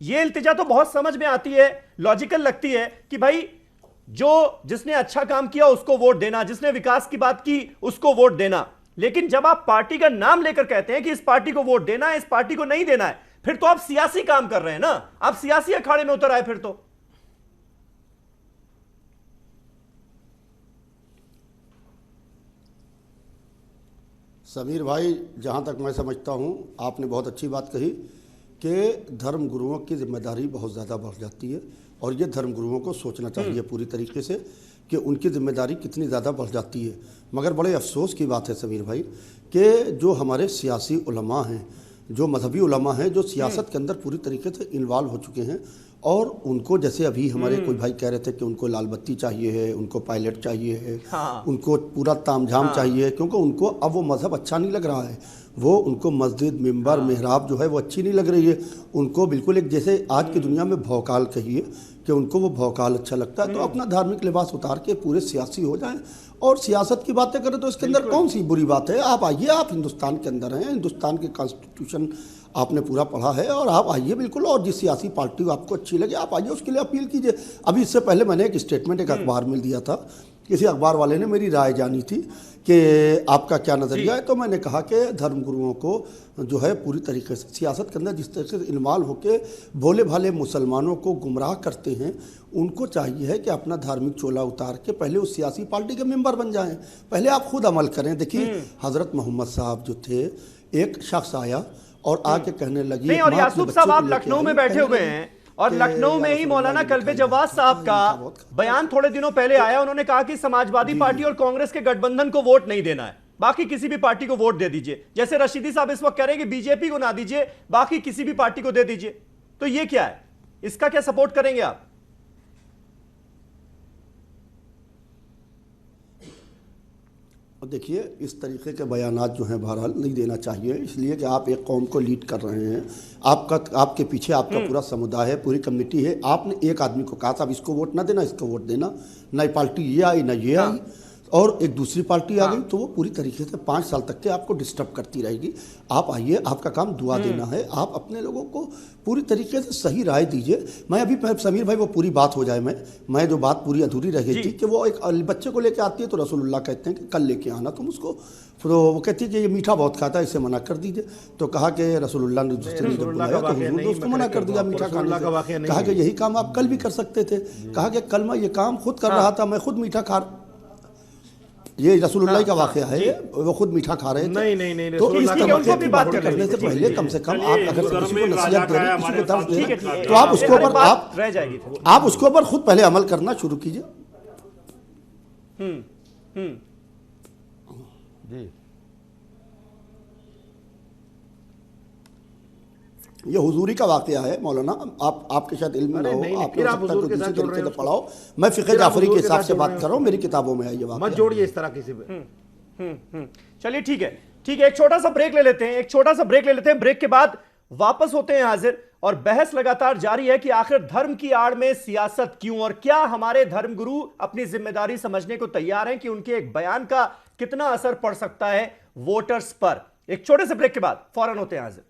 ये इल्तिजा तो बहुत समझ में आती है, लॉजिकल लगती है कि भाई जिसने अच्छा काम किया उसको वोट देना, जिसने विकास की बात की उसको वोट देना, लेकिन जब आप पार्टी का नाम लेकर कहते हैं कि इस पार्टी को वोट देना है, इस पार्टी को नहीं देना है, फिर तो आप सियासी काम कर रहे हैं ना, आप सियासी अखाड़े में उतर आए फिर तो। समीर भाई, जहाँ तक मैं समझता हूँ आपने बहुत अच्छी बात कही कि धर्म गुरुओं की जिम्मेदारी बहुत ज़्यादा बढ़ जाती है, और ये धर्म गुरुओं को सोचना चाहिए पूरी तरीके से कि उनकी जिम्मेदारी कितनी ज़्यादा बढ़ जाती है। मगर बड़े अफसोस की बात है समीर भाई कि जो हमारे सियासी उलमा हैं, जो मजहबी उलमा हैं, जो सियासत के अंदर पूरी तरीके से इन्वॉल्व हो चुके हैं, और उनको जैसे अभी हमारे कोई भाई कह रहे थे कि उनको लाल बत्ती चाहिए है, उनको पायलट चाहिए है, उनको पूरा तामझाम चाहिए है, क्योंकि उनको अब वो मज़हब अच्छा नहीं लग रहा है, वो उनको मस्जिद मिंबर मेहराब जो है वो अच्छी नहीं लग रही है, उनको बिल्कुल एक जैसे आज की दुनिया में भौकाल कहिए कि उनको वो भौकाल अच्छा लगता है। तो अपना धार्मिक लिबास उतार के पूरे सियासी हो जाएं और सियासत की बातें करें, तो इसके अंदर कौन सी बुरी बात है? आप आइए, आप हिंदुस्तान के अंदर हैं, हिंदुस्तान के कॉन्स्टिट्यूशन आपने पूरा पढ़ा है, और आप आइए बिल्कुल, और जिस सियासी पार्टी आपको अच्छी लगे आप आइए, उसके लिए अपील कीजिए। अभी इससे पहले मैंने एक स्टेटमेंट एक अखबार में दिया था, किसी अखबार वाले ने मेरी राय जानी थी कि आपका क्या नज़रिया है, तो मैंने कहा कि धर्म गुरुओं को जो है पूरी तरीके से सियासत के अंदर जिस तरीके से इन्वॉल्व होकर भोले भाले मुसलमानों को गुमराह करते हैं, उनको चाहिए है कि अपना धार्मिक चोला उतार के पहले उस सियासी पार्टी के मेंबर बन जाएं, पहले आप खुद अमल करें। देखिए हज़रत मोहम्मद साहब जो थे, एक शख्स आया और आके कहने लगी, नहीं, और यासूब साहब आप लखनऊ में बैठे हुए हैं, और लखनऊ में ही मौलाना कल्बे जवाद साहब का बयान थोड़े दिनों पहले आया, उन्होंने कहा कि समाजवादी पार्टी और कांग्रेस के गठबंधन को वोट नहीं देना है, बाकी किसी भी पार्टी को वोट दे दीजिए। जैसे रशीदी साहब इस वक्त कह रहे हैं कि बीजेपी को ना दीजिए, बाकी किसी भी पार्टी को दे दीजिए। तो ये क्या है, इसका क्या सपोर्ट करेंगे आप? देखिए, इस तरीके के बयानात जो हैं बहरहाल नहीं देना चाहिए, इसलिए कि आप एक कौम को लीड कर रहे हैं, आपके पीछे आपका पूरा समुदाय है, पूरी कम्युनिटी है। आपने एक आदमी को कहा था अब इसको वोट ना देना, इसको वोट देना, ना पार्टी ये आई ना ये आई, और एक दूसरी पार्टी आ गई, तो वो पूरी तरीके से 5 साल तक के आपको डिस्टर्ब करती रहेगी। आप आइए, आपका काम दुआ देना है, आप अपने लोगों को पूरी तरीके से सही राय दीजिए। मैं अभी समीर भाई वो पूरी बात हो जाए, मैं जो बात पूरी अधूरी रह गई थी कि वो एक बच्चे को लेके आती है तो रसूलुल्लाह कहते हैं कि कल लेके आना तुम उसको, तो वो कहती है कि ये मीठा बहुत खाता है, इसे मना कर दीजिए। तो कहा कि रसूलुल्लाह ने दूसरे ने जब बुलाया तो हुजूर ने उसको मना कर दिया मीठा खाने से। कहा कि यही काम आप कल भी कर सकते थे। कहा कि कल मैं ये काम खुद कर रहा था, मैं खुद मीठा खा, ये रसूलुल्लाह का वाक़या है, वो खुद मीठा खा रहे थे। नहीं, तो इसकी भी बात करने से पहले कम से कम आप अगर किसी को नसीहत दे रहे हैं, किसी को दर्द दे रहे हैं, तो आप उसके ऊपर आप उसके ऊपर खुद पहले अमल करना शुरू कीजिए। जी, ये हुजूरी का वाक़या है मौलाना, आपके शायद इल्म ना हो, आपने हो सकता है किसी तरीके से पढ़ाओ। मैं फ़िक़्ह जाफ़री के हिसाब से बात कर रहा हूँ, मेरी किताबों में है ये वाक़या। मत जोड़िए इस तरह किसी पे। चलिए ठीक है, एक छोटा सा ब्रेक ले लेते हैं, ब्रेक के बाद वापस होते हैं हाजिर, और बहस लगातार जारी है कि आखिर धर्म की आड़ में सियासत क्यों, और क्या हमारे धर्मगुरु अपनी जिम्मेदारी समझने को तैयार हैं कि उनके एक बयान का कितना असर पड़ सकता है वोटर्स पर। एक छोटे से ब्रेक के बाद फौरन होते हैं हाजिर।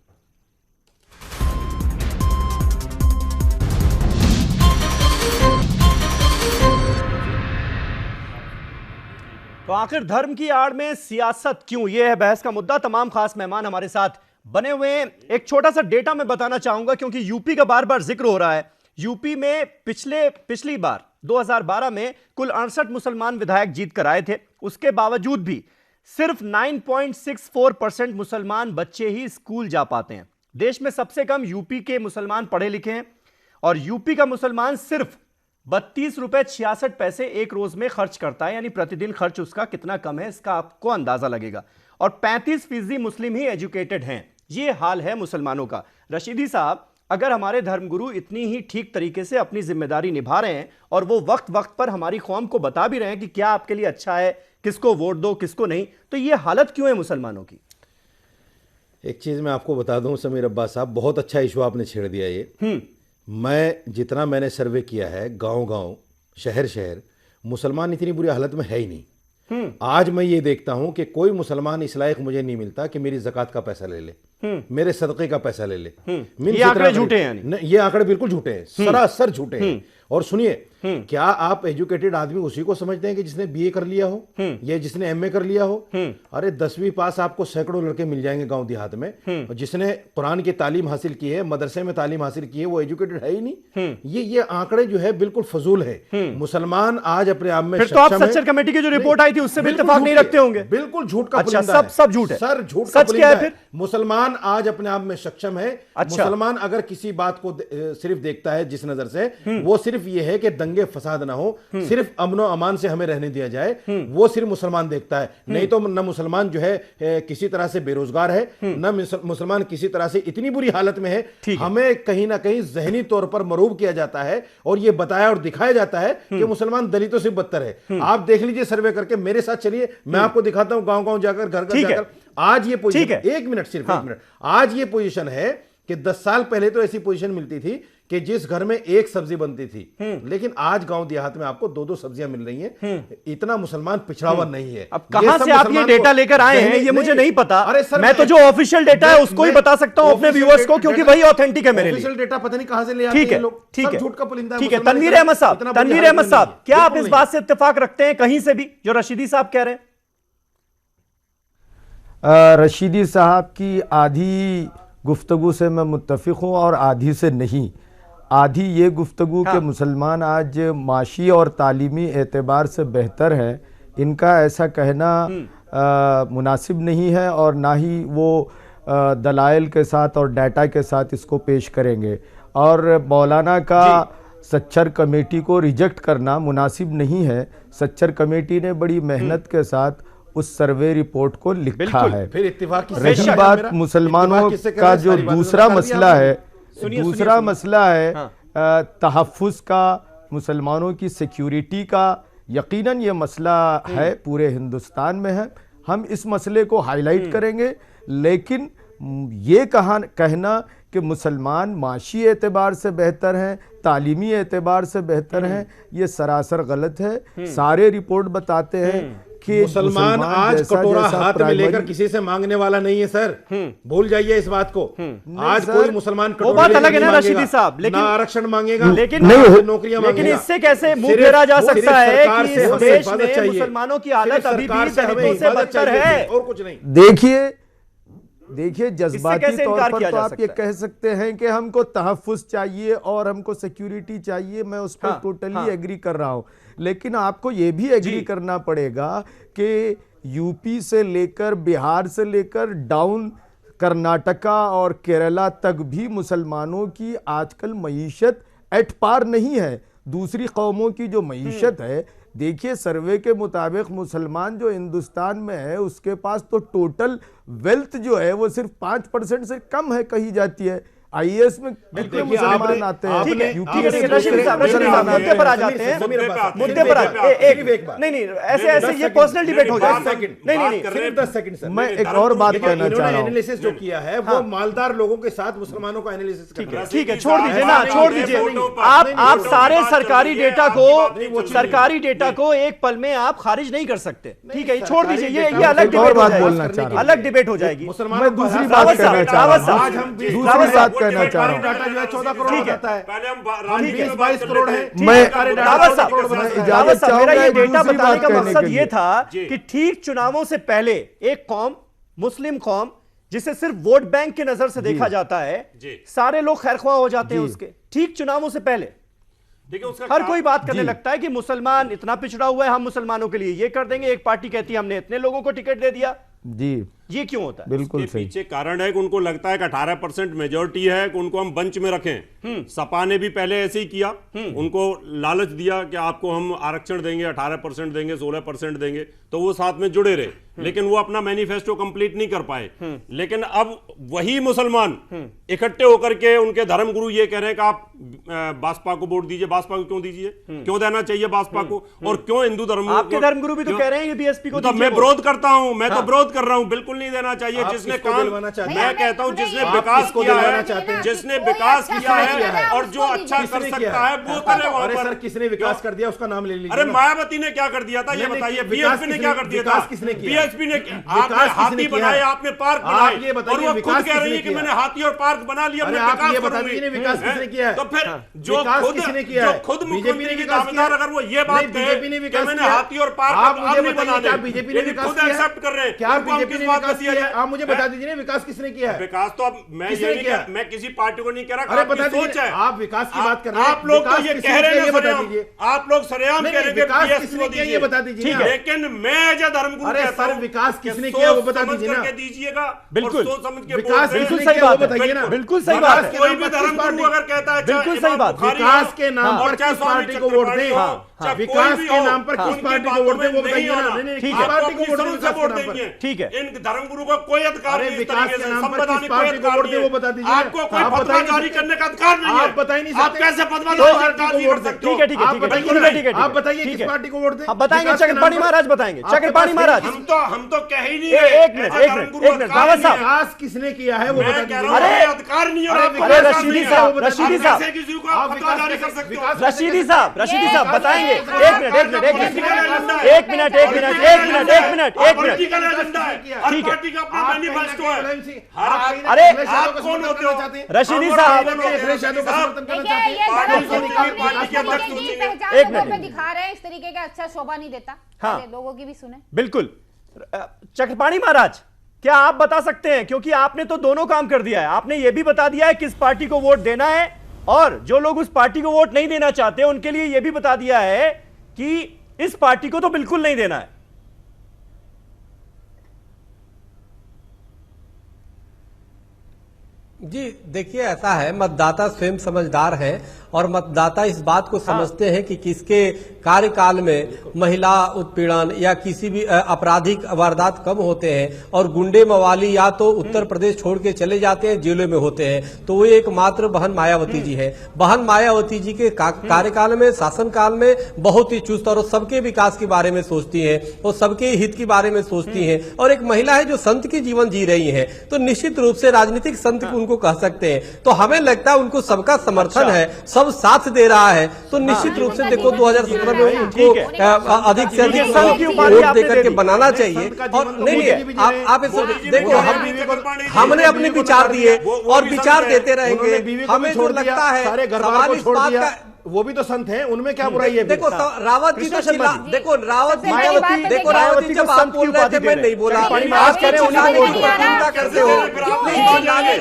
तो आखिर धर्म की आड़ में सियासत क्यों, यह है बहस का मुद्दा। तमाम खास मेहमान हमारे साथ बने हुए हैं। एक छोटा सा डेटा मैं बताना चाहूंगा, क्योंकि यूपी का बार बार जिक्र हो रहा है। यूपी में पिछली बार 2012 में कुल 68 मुसलमान विधायक जीत कर आए थे, उसके बावजूद भी सिर्फ 9.64% मुसलमान बच्चे ही स्कूल जा पाते हैं। देश में सबसे कम यूपी के मुसलमान पढ़े लिखे हैं, और यूपी का मुसलमान सिर्फ ₹32.66 एक रोज में खर्च करता है, यानी प्रतिदिन खर्च उसका कितना कम है इसका आपको अंदाजा लगेगा। और 35% मुस्लिम ही एजुकेटेड हैं। ये हाल है मुसलमानों का। रशीदी साहब, अगर हमारे धर्मगुरु इतनी ही ठीक तरीके से अपनी जिम्मेदारी निभा रहे हैं और वो वक्त वक्त पर हमारी कौम को बता भी रहे हैं कि क्या आपके लिए अच्छा है, किसको वोट दो किसको नहीं, तो ये हालत क्यों है मुसलमानों की? एक चीज़ मैं आपको बता दूं समीर अब्बास साहब, बहुत अच्छा इशू आपने छेड़ दिया ये। जितना मैंने सर्वे किया है गांव-गांव, शहर-शहर, मुसलमान इतनी बुरी हालत में है ही नहीं। आज मैं ये देखता हूं कि कोई मुसलमान इस लायक मुझे नहीं मिलता कि मेरी ज़कात का पैसा ले ले, मेरे सदक़े का पैसा ले ले। ये आंकड़े झूठे हैं? यानी ये आंकड़े बिल्कुल झूठे हैं, सरासर झूठे हैं। और सुनिए, क्या आप एजुकेटेड आदमी उसी को समझते हैं कि जिसने बीए कर लिया हो या जिसने एमए कर लिया हो? अरे 10वीं पास आपको सैकड़ों लड़के मिल जाएंगे गांव देहात में, और जिसने कुरान की तालीम हासिल की है, मदरसे में तालीम हासिल की है, वो एजुकेटेड है ही नहीं। ये आंकड़े जो है बिल्कुल फजूल है। मुसलमान आज अपने आप में, फिर तो आप सच्चर कमेटी की जो रिपोर्ट आई थी उससे भी इत्तेफाक नहीं रखते होंगे? बिल्कुल झूठ का अच्छा, पुलिंदा है सब झूठ है सर, झूठ सच क्या है फिर? मुसलमान आज अपने आप में सक्षम है। अच्छा। मुसलमान अगर किसी बात को सिर्फ देखता है जिस नजर से, वो सिर्फ ये है कि दंगे फसाद ना हो, सिर्फ अमनो अमान से हमें रहने दिया जाए, वो सिर्फ मुसलमान देखता है। नहीं तो न मुसलमान जो है किसी तरह से बेरोजगार है, न मुसलमान किसी तरह से इतनी बुरी हालत में है। हमें कहीं ना कहीं जहनी तौर पर मरूब किया जाता है और ये बताया और दिखाया जाता है कि मुसलमान दलितों से बदतर है। आप देख लीजिए सर्वे करके, मेरे साथ चलिए, मैं आपको दिखाता हूं गांव गांव जाकर, घर घर जाकर। आज ये पोजीशन, एक मिनट सिर्फ, एक मिनट, आज ये पोजीशन है कि 10 साल पहले तो ऐसी पोजीशन मिलती थी कि जिस घर में एक सब्जी बनती थी, लेकिन आज गांव देहात में आपको 2-2 सब्जियां मिल रही हैं। इतना मुसलमान पिछड़ा हुआ नहीं है। अब कहां से आप ये डेटा लेकर आए हैं ये मुझे नहीं पता। अरे सर, मैं तो जो ऑफिशियल डेटा है उसको ही बता सकता हूं अपने व्यूअर्स को, क्योंकि वही ऑथेंटिक है मेरे लिए। ऑफिशियल डेटा पता नहीं कहां से ले आते हैं लोग। ठीक है, झूठ का पुलिंदा है। ठीक है। तनवीर अहमद साहब, क्या आप इस बात से इत्तेफाक रखते हैं कहीं से भी जो रशीदी साहब कह रहे हैं? रशीदी साहब की आधी गुफ्तगू से मैं मुत्तफिक हूँ और आधी से नहीं। आधी ये गुफ्तगू के मुसलमान आज माशी और तालीमी एतबार से बेहतर है, इनका ऐसा कहना मुनासिब नहीं है और ना ही वो दलाइल के साथ और डाटा के साथ इसको पेश करेंगे। और मौलाना का सच्चर कमेटी को रिजेक्ट करना मुनासिब नहीं है। सच्चर कमेटी ने बड़ी मेहनत के साथ उस सर्वे रिपोर्ट को लिखा है। फिर इत्तिफाक की रही बात मुसलमानों का जो दूसरा मसला है, दूसरा मसला है तहफ़्फ़ुज़ का, मुसलमानों की सिक्योरिटी का, यकीनन ये मसला है, पूरे हिंदुस्तान में है। हम इस मसले को हाईलाइट करेंगे, लेकिन ये कहना कि मुसलमान माशी एतबार से बेहतर हैं, तालीमी एतबार से बेहतर हैं, ये सरासर गलत है। सारे रिपोर्ट बताते हैं कि मुसलमान आज कटोरा हाथ में लेकर किसी से मांगने वाला नहीं है सर, भूल जाइए इस बात को। आज कोई मुसलमान वो बात अलग है ना रशीदी साहब, लेकिन ना आरक्षण मांगेगा, लेकिन नौकरियां मांगेगा। लेकिन इससे कैसे मुंह फेरा जा सकता है कि इस देश में मुसलमानों की हालत अभी भी दलितों से बदतर है? और कुछ नहीं। देखिए जज्बाती तौर पर तो आप ये कह सकते हैं कि हमको तहफ़्फ़ुज़ चाहिए और हमको सिक्योरिटी चाहिए, मैं उस पर टोटली एग्री कर रहा हूँ। लेकिन आपको ये भी एग्री करना पड़ेगा कि यूपी से लेकर, बिहार से लेकर डाउन कर्नाटका और केरला तक भी मुसलमानों की आजकल मईशत एट पार नहीं है दूसरी कौमों की जो मईशत है। देखिए सर्वे के मुताबिक मुसलमान जो हिंदुस्तान में है उसके पास तो टोटल वेल्थ जो है वो सिर्फ 5% से कम है कही जाती है। आईएएस में कितने मुसलमान आते हैं? मुद्दे पर आ जाते हैं, मुद्दे पर नहीं ऐसे ये पर्सनल डिबेट हो जाए। नहीं 10 सेकंड सर, मैं एक और बात कहना चाह रहा हूँ। एनालिसिस जो किया है वो मालदार लोगों के साथ मुसलमानों का एनालिसिस करना है। ठीक है, छोड़ दीजिए ना, छोड़ दीजिए। आप सारे सरकारी डेटा को एक पल में आप खारिज नहीं कर सकते। ठीक है, छोड़ दीजिए, ये अलग डिबेट हो जाएगी, अलग डिबेट हो जाएगी। मैं दूसरी बात कहना चाह रहा हूँ, कहना चाह रहा हूं। डाटा जो है 14 करोड़ बताता है, पहले हम 20-22 करोड़ है। मैं इजाजत चाहूंगा, मेरा ये डेटा बताने का मकसद ये था कि ठीक चुनावों से पहले एक कौम, मुस्लिम कौम, जिसे सिर्फ वोट बैंक की नजर से देखा जाता है, सारे लोग खैरख्वाह हो जाते हैं उसके ठीक चुनावों से पहले। हर कोई बात करने लगता है कि मुसलमान इतना पिछड़ा हुआ है, हम मुसलमानों के लिए ये कर देंगे। एक पार्टी कहती है हमने इतने लोगों को टिकट दे दिया। जी ये क्यों होता है? बिल्कुल इसके सही। पीछे कारण है कि उनको लगता है कि 18% मेजोरिटी है कि उनको हम बंच में रखें। सपा ने भी पहले ऐसे ही किया, उनको लालच दिया कि आपको हम आरक्षण देंगे, 18% देंगे, 16% देंगे, तो वो साथ में जुड़े रहे, लेकिन वो अपना मैनिफेस्टो कंप्लीट नहीं कर पाए। लेकिन अब वही मुसलमान इकट्ठे होकर के उनके धर्मगुरु ये कह रहे हैं कि आप बासपा को वोट दीजिए। बासपा को क्यों दीजिए? क्यों देना चाहिए बासपा को? और क्यों हिंदू धर्मगुरु? आपके धर्मगुरु भी तो कह रहे हैं कि बीएसपी को तो दीजिए मैं वोट। विरोध करता हूं, मैं तो विरोध कर रहा हूं, बिल्कुल नहीं देना चाहिए। आप जिसने किसको काम, दिलवाना चाहते हैं? मैं कहता हूं जिसने आप विकास किसको किया दिलवाना है, चाहते हैं? जिसने विकास किया किया है है? और जो अच्छा कर किसने किया सकता है वो करे वहां अरे पर। सर, किसने विकास कर दिया उसका नाम ले लीजिए। अरे मायावती ने क्या कर दिया था ये नहीं, नहीं, बताइए। विकास बीएसपी ने क्या कर दिया था? विकास किसने किया? बीएसपी ने आपने विकास किसने हाथी किया बनाए, है? आपने पार्क आप बनाए, ये बताइए, और वो खुद विकास कह रही है किसने कि किया? मैंने हाथी और पार्क बना लिया, अरे मैं आप ये विकास बता करूंगी। दीजिए विकास किसने किया है? तो फिर हाँ। जो विकास खुद किसने किया जो है? खुद बीजेपी मुख्यमंत्री ने की विकास दावेदार किया? अगर वो ये बात नहीं, बीजेपी ने कहे कि विकास मैंने किया। हाथी और पार्क आप अब मुझे नहीं बताइए, बनाने, क्या बीजेपी ने लेकिन विकास खुद किया? एक्सेप्ट कर रहे हैं। क्या उनको हम बीजेपी किस ने बात का विकास दिया किया? जाए? आप मुझे बता दीजिए विकास किसने किया है? विकास तो अब मैं किसने ये नहीं किया? मैं किसी पार्टी को नहीं कह रहा, अरे आपकी बता सोच दीजिए, है। आप विकास की बात कर रहे हैं। आप लोग तो विकास ये किसने कह रहे किया, हैं ये बता सरेआम, दीजिए। आप लोग सरेआम नहीं, कह रहे हैं कि विकास BS किसने को किया, ये दीजिए। बता दीजिए ठीक ना। है, लेकिन मैं जो धर्मगुरु अरे कहता सर, हूं विकास कि किसने सोच किया वो बता समझ दीजिए ना। करके दीजिएगा। बिल्कुल। और सोच समझ के विकास बोल रहे हैं। बिल्कुल किसने सही किया वो बात है। बताइए ना। बिल्कुल सही विकास बात है। के कोई नाम भी पर किस धर्मगुरु पार्टी- अगर कहता है चाहे बिल्कुल सही इमाम बात। बुखारी विकास हो, के नाम और पर चाहे किस स्वामी पार्टी को वोट चक्रपाणी दें? हो, हाँ, चाहे कोई विकास भी के हो, नाम पर किस उनकी पार्टी को बातों वोट दें में वो नहीं बताइए ना। आना। नहीं, नहीं, ठीक किस है। पार्टी को अपनी वोट दें समझ से विकास के वोट नाम पर? देंगे। ठीक है। इन धर्मगुरु को कोई अधिकार अरे नहीं, इस विकास तरीके के से नाम पर संवैधानिक किस कोई पार्टी को अधिकार वोट दें नहीं वो है। बता दीजिए। आपको कोई आप फतवा बता ही नहीं जारी सकते। करने का अधिकार नहीं है। आप बता ही नहीं आप सकते। कैसे फतवा किस जारी पार्टी को कर वोट सकते हो? ठीक है, ठीक है, आप ठीक है, बताइए बिल्कुल ना। ठीक है, ठीक है, आप बताइए ठीक किस है। पार्टी को वोट दें? अब बताएंगे, विकास के नाम चक्रपाणी पर- महाराज बताएंगे। आपके चक्रपाणी पास महाराज। हम तो कह ही नहीं एक है। मिनट, ऐसा एक मिनट, धर्मगुरु एक मिनट, अधिकार रावत नहीं साहब। है। विकास किसने किया है वो मैं बता कह दीजिए। रहा हूं अरे, कोई अधिकार नहीं है और अरे आपको विकास अधिकार रशीदी नहीं है। साहब, आप रशीदी कैसे साहब। किसी को आप फतवा विकास जारी कर कैसे- सकते हो? विकास रशीदी साहब, रशीदी साहब बताएंगे। एक मिनट, एक मिनट, एक मिनट, एक मिनट, एक मिनट, एक मिनट, एक मिनट, एक मिनट, एक मिनट। पॉलिटिकल एजेंडा है। हर ठीक है। पार्टी का अपना मैनिफेस्टो है। अरे, आप कौन होते हो? रशीदी साहब, अखिलेश यादव का समर्थन करना चाहते देखिए, हैं? ये पार्टी धर्म की गुरु पार्टी के अपनी अध्यक्ष तरीके होते की हैं। पहचान एक लोगों मिनट। पे दिखा रहे हैं, इस तरीके का अच्छा शोभा नहीं देता। हाँ। पहले लोगों की भी सुने। बिल्कुल। चक्रपाणी महाराज, क्या आप बता सकते हैं, क्योंकि आपने तो दोनों काम कर दिया है, आपने ये भी बता दिया है किस पार्टी को वोट देना है, और जो लोग उस पार्टी को वोट नहीं देना चाहते उनके लिए यह भी बता दिया है कि इस पार्टी को तो बिल्कुल नहीं देना है। जी देखिए, ऐसा है, मतदाता स्वयं समझदार है और मतदाता इस बात को समझते हैं कि किसके कार्यकाल में महिला उत्पीड़न या किसी भी आपराधिक वारदात कम होते हैं और गुंडे मवाली या तो उत्तर प्रदेश छोड़ के चले जाते हैं, जेलों में होते हैं। तो वो एकमात्र बहन मायावती जी है। बहन मायावती जी के कार्यकाल में, शासनकाल में बहुत ही चुस्त और सबके विकास के बारे में सोचती है और सबके हित के बारे में सोचती है, और एक महिला है जो संत की जीवन जी रही है, तो निश्चित रूप से राजनीतिक संत उनको कह सकते हैं। तो हमें लगता है उनको सबका समर्थन है, सब साथ दे रहा है, तो निश्चित रूप से देखो 2017 में उनको अधिक से अधिक वोट देकर के बनाना चाहिए। और नहीं नहीं, आप इसे देखो, हमने अपने विचार दिए और विचार देते रहेंगे। हमें जो लगता है सवाल इस बात का, वो भी तो संत हैं, उनमें क्या बुराई है? देखो रावत जी तो देखो रावत जी, मायावती, देखो रावत जी, जब आप बोल रहे थे मैं नहीं बोला, आप कह रहे हो चिल्लाने की प्रतियोगिता करते हो।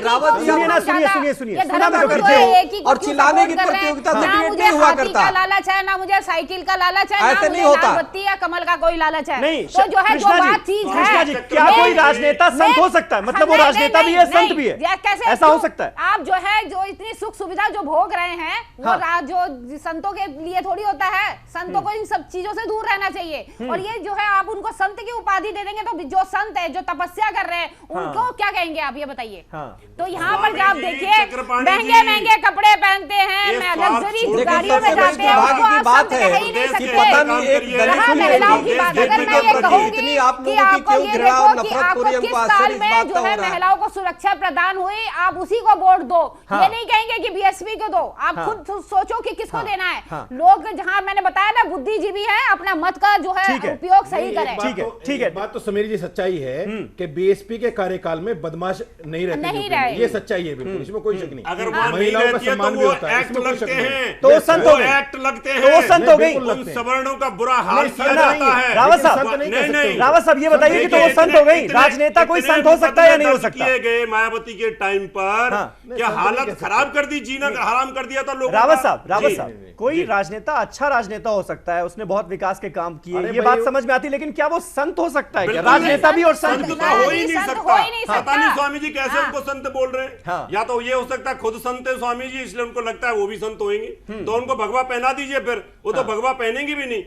रावत जी सुनिए, सुनिए, करते हो और चिल्लाने की प्रतियोगिता डिबेट नहीं हुआ करता। लालच है ना, मुझे साइकिल का लालच है, ऐसे नहीं होता। बत्ती या कमल का कोई लालच है। नहीं, तो जो है, जो कृष्णा जी, बात चीज कृष्णा है, जी, क्या कोई राजनेता संत हो सकता है? मतलब वो राजनेता भी है, संत भी है, ऐसा हो सकता है? आप जो है, जो इतनी सुख सुविधा जो भोग रहे हैं, वो जो संतों के लिए थोड़ी होता है। संतों को इन सब चीजों से दूर रहना चाहिए। और ये जो है, आप उनको संत की उपाधि दे देंगे तो जो संत है, जो तपस्या कर रहे हैं, उनको क्या कहेंगे आप, ये बताइए। तो यहाँ पर आप देखिए, महंगे महंगे कपड़े पहनते हैं, लग्जरी गाड़ियों में जाते हैं, उनको आप संत कह ही नहीं सकते। रहा महिलाओं की बात, अगर मैं ये कहूंगी कि आपको ये देखो कि आपको किस साल में जो है महिलाओं को सुरक्षा प्रदान हुई, आप उसी को वोट दो। ये नहीं कहेंगे कि बीएसपी को दो, आप खुद सोचो कि किसको देना है। लोग, जहां मैंने बताया ना, बुद्धिजीवी है, अपना मत का जो है उपयोग सही करें। ठीक है, बात तो समीर जी सच्चाई है कि बीएसपी के कार्यकाल में बदमाश नहीं रहते, ये सच्चाई है बिल्कुल, इसमें कोई शक नहीं। अगर महिलाओं का सम्मान भी होता है, एक्ट लगते हैं, तो संत हो गए, एक्ट लगते हैं, तो संत हो गई। उन सवर्णों का बुरा हाल किया नहीं, जाता है। रावत साहब, नहीं, रावत साहब ये बताइए कि तो वो संत हो गई, राजनेता कोई संत हो सकता है या नहीं हो सकता? किए गए मायावती के टाइम पर क्या हालत खराब कर दी, जीना हराम कर दिया था लोगों का। रावत साहब नहीं। साहब, कोई राजनेता अच्छा राजनेता हो सकता है, उसने बहुत विकास के काम किए, अरे ये भाई, बात समझ में आती, लेकिन क्या वो संत हो सकता है? क्या बिल्कुल राजनेता नहीं। भी और संत भी? तो हो ही नहीं संत सकता। हो ही नहीं पता सकता। नहीं स्वामी जी कैसे हाँ। उनको संत बोल रहे हैं। हाँ। या तो ये हो सकता है खुद संत है स्वामी जी, इसलिए उनको लगता है वो भी संत होंगे, तो उनको भगवा पहना दीजिए, फिर वो तो भगवा पहनेंगे भी नहीं।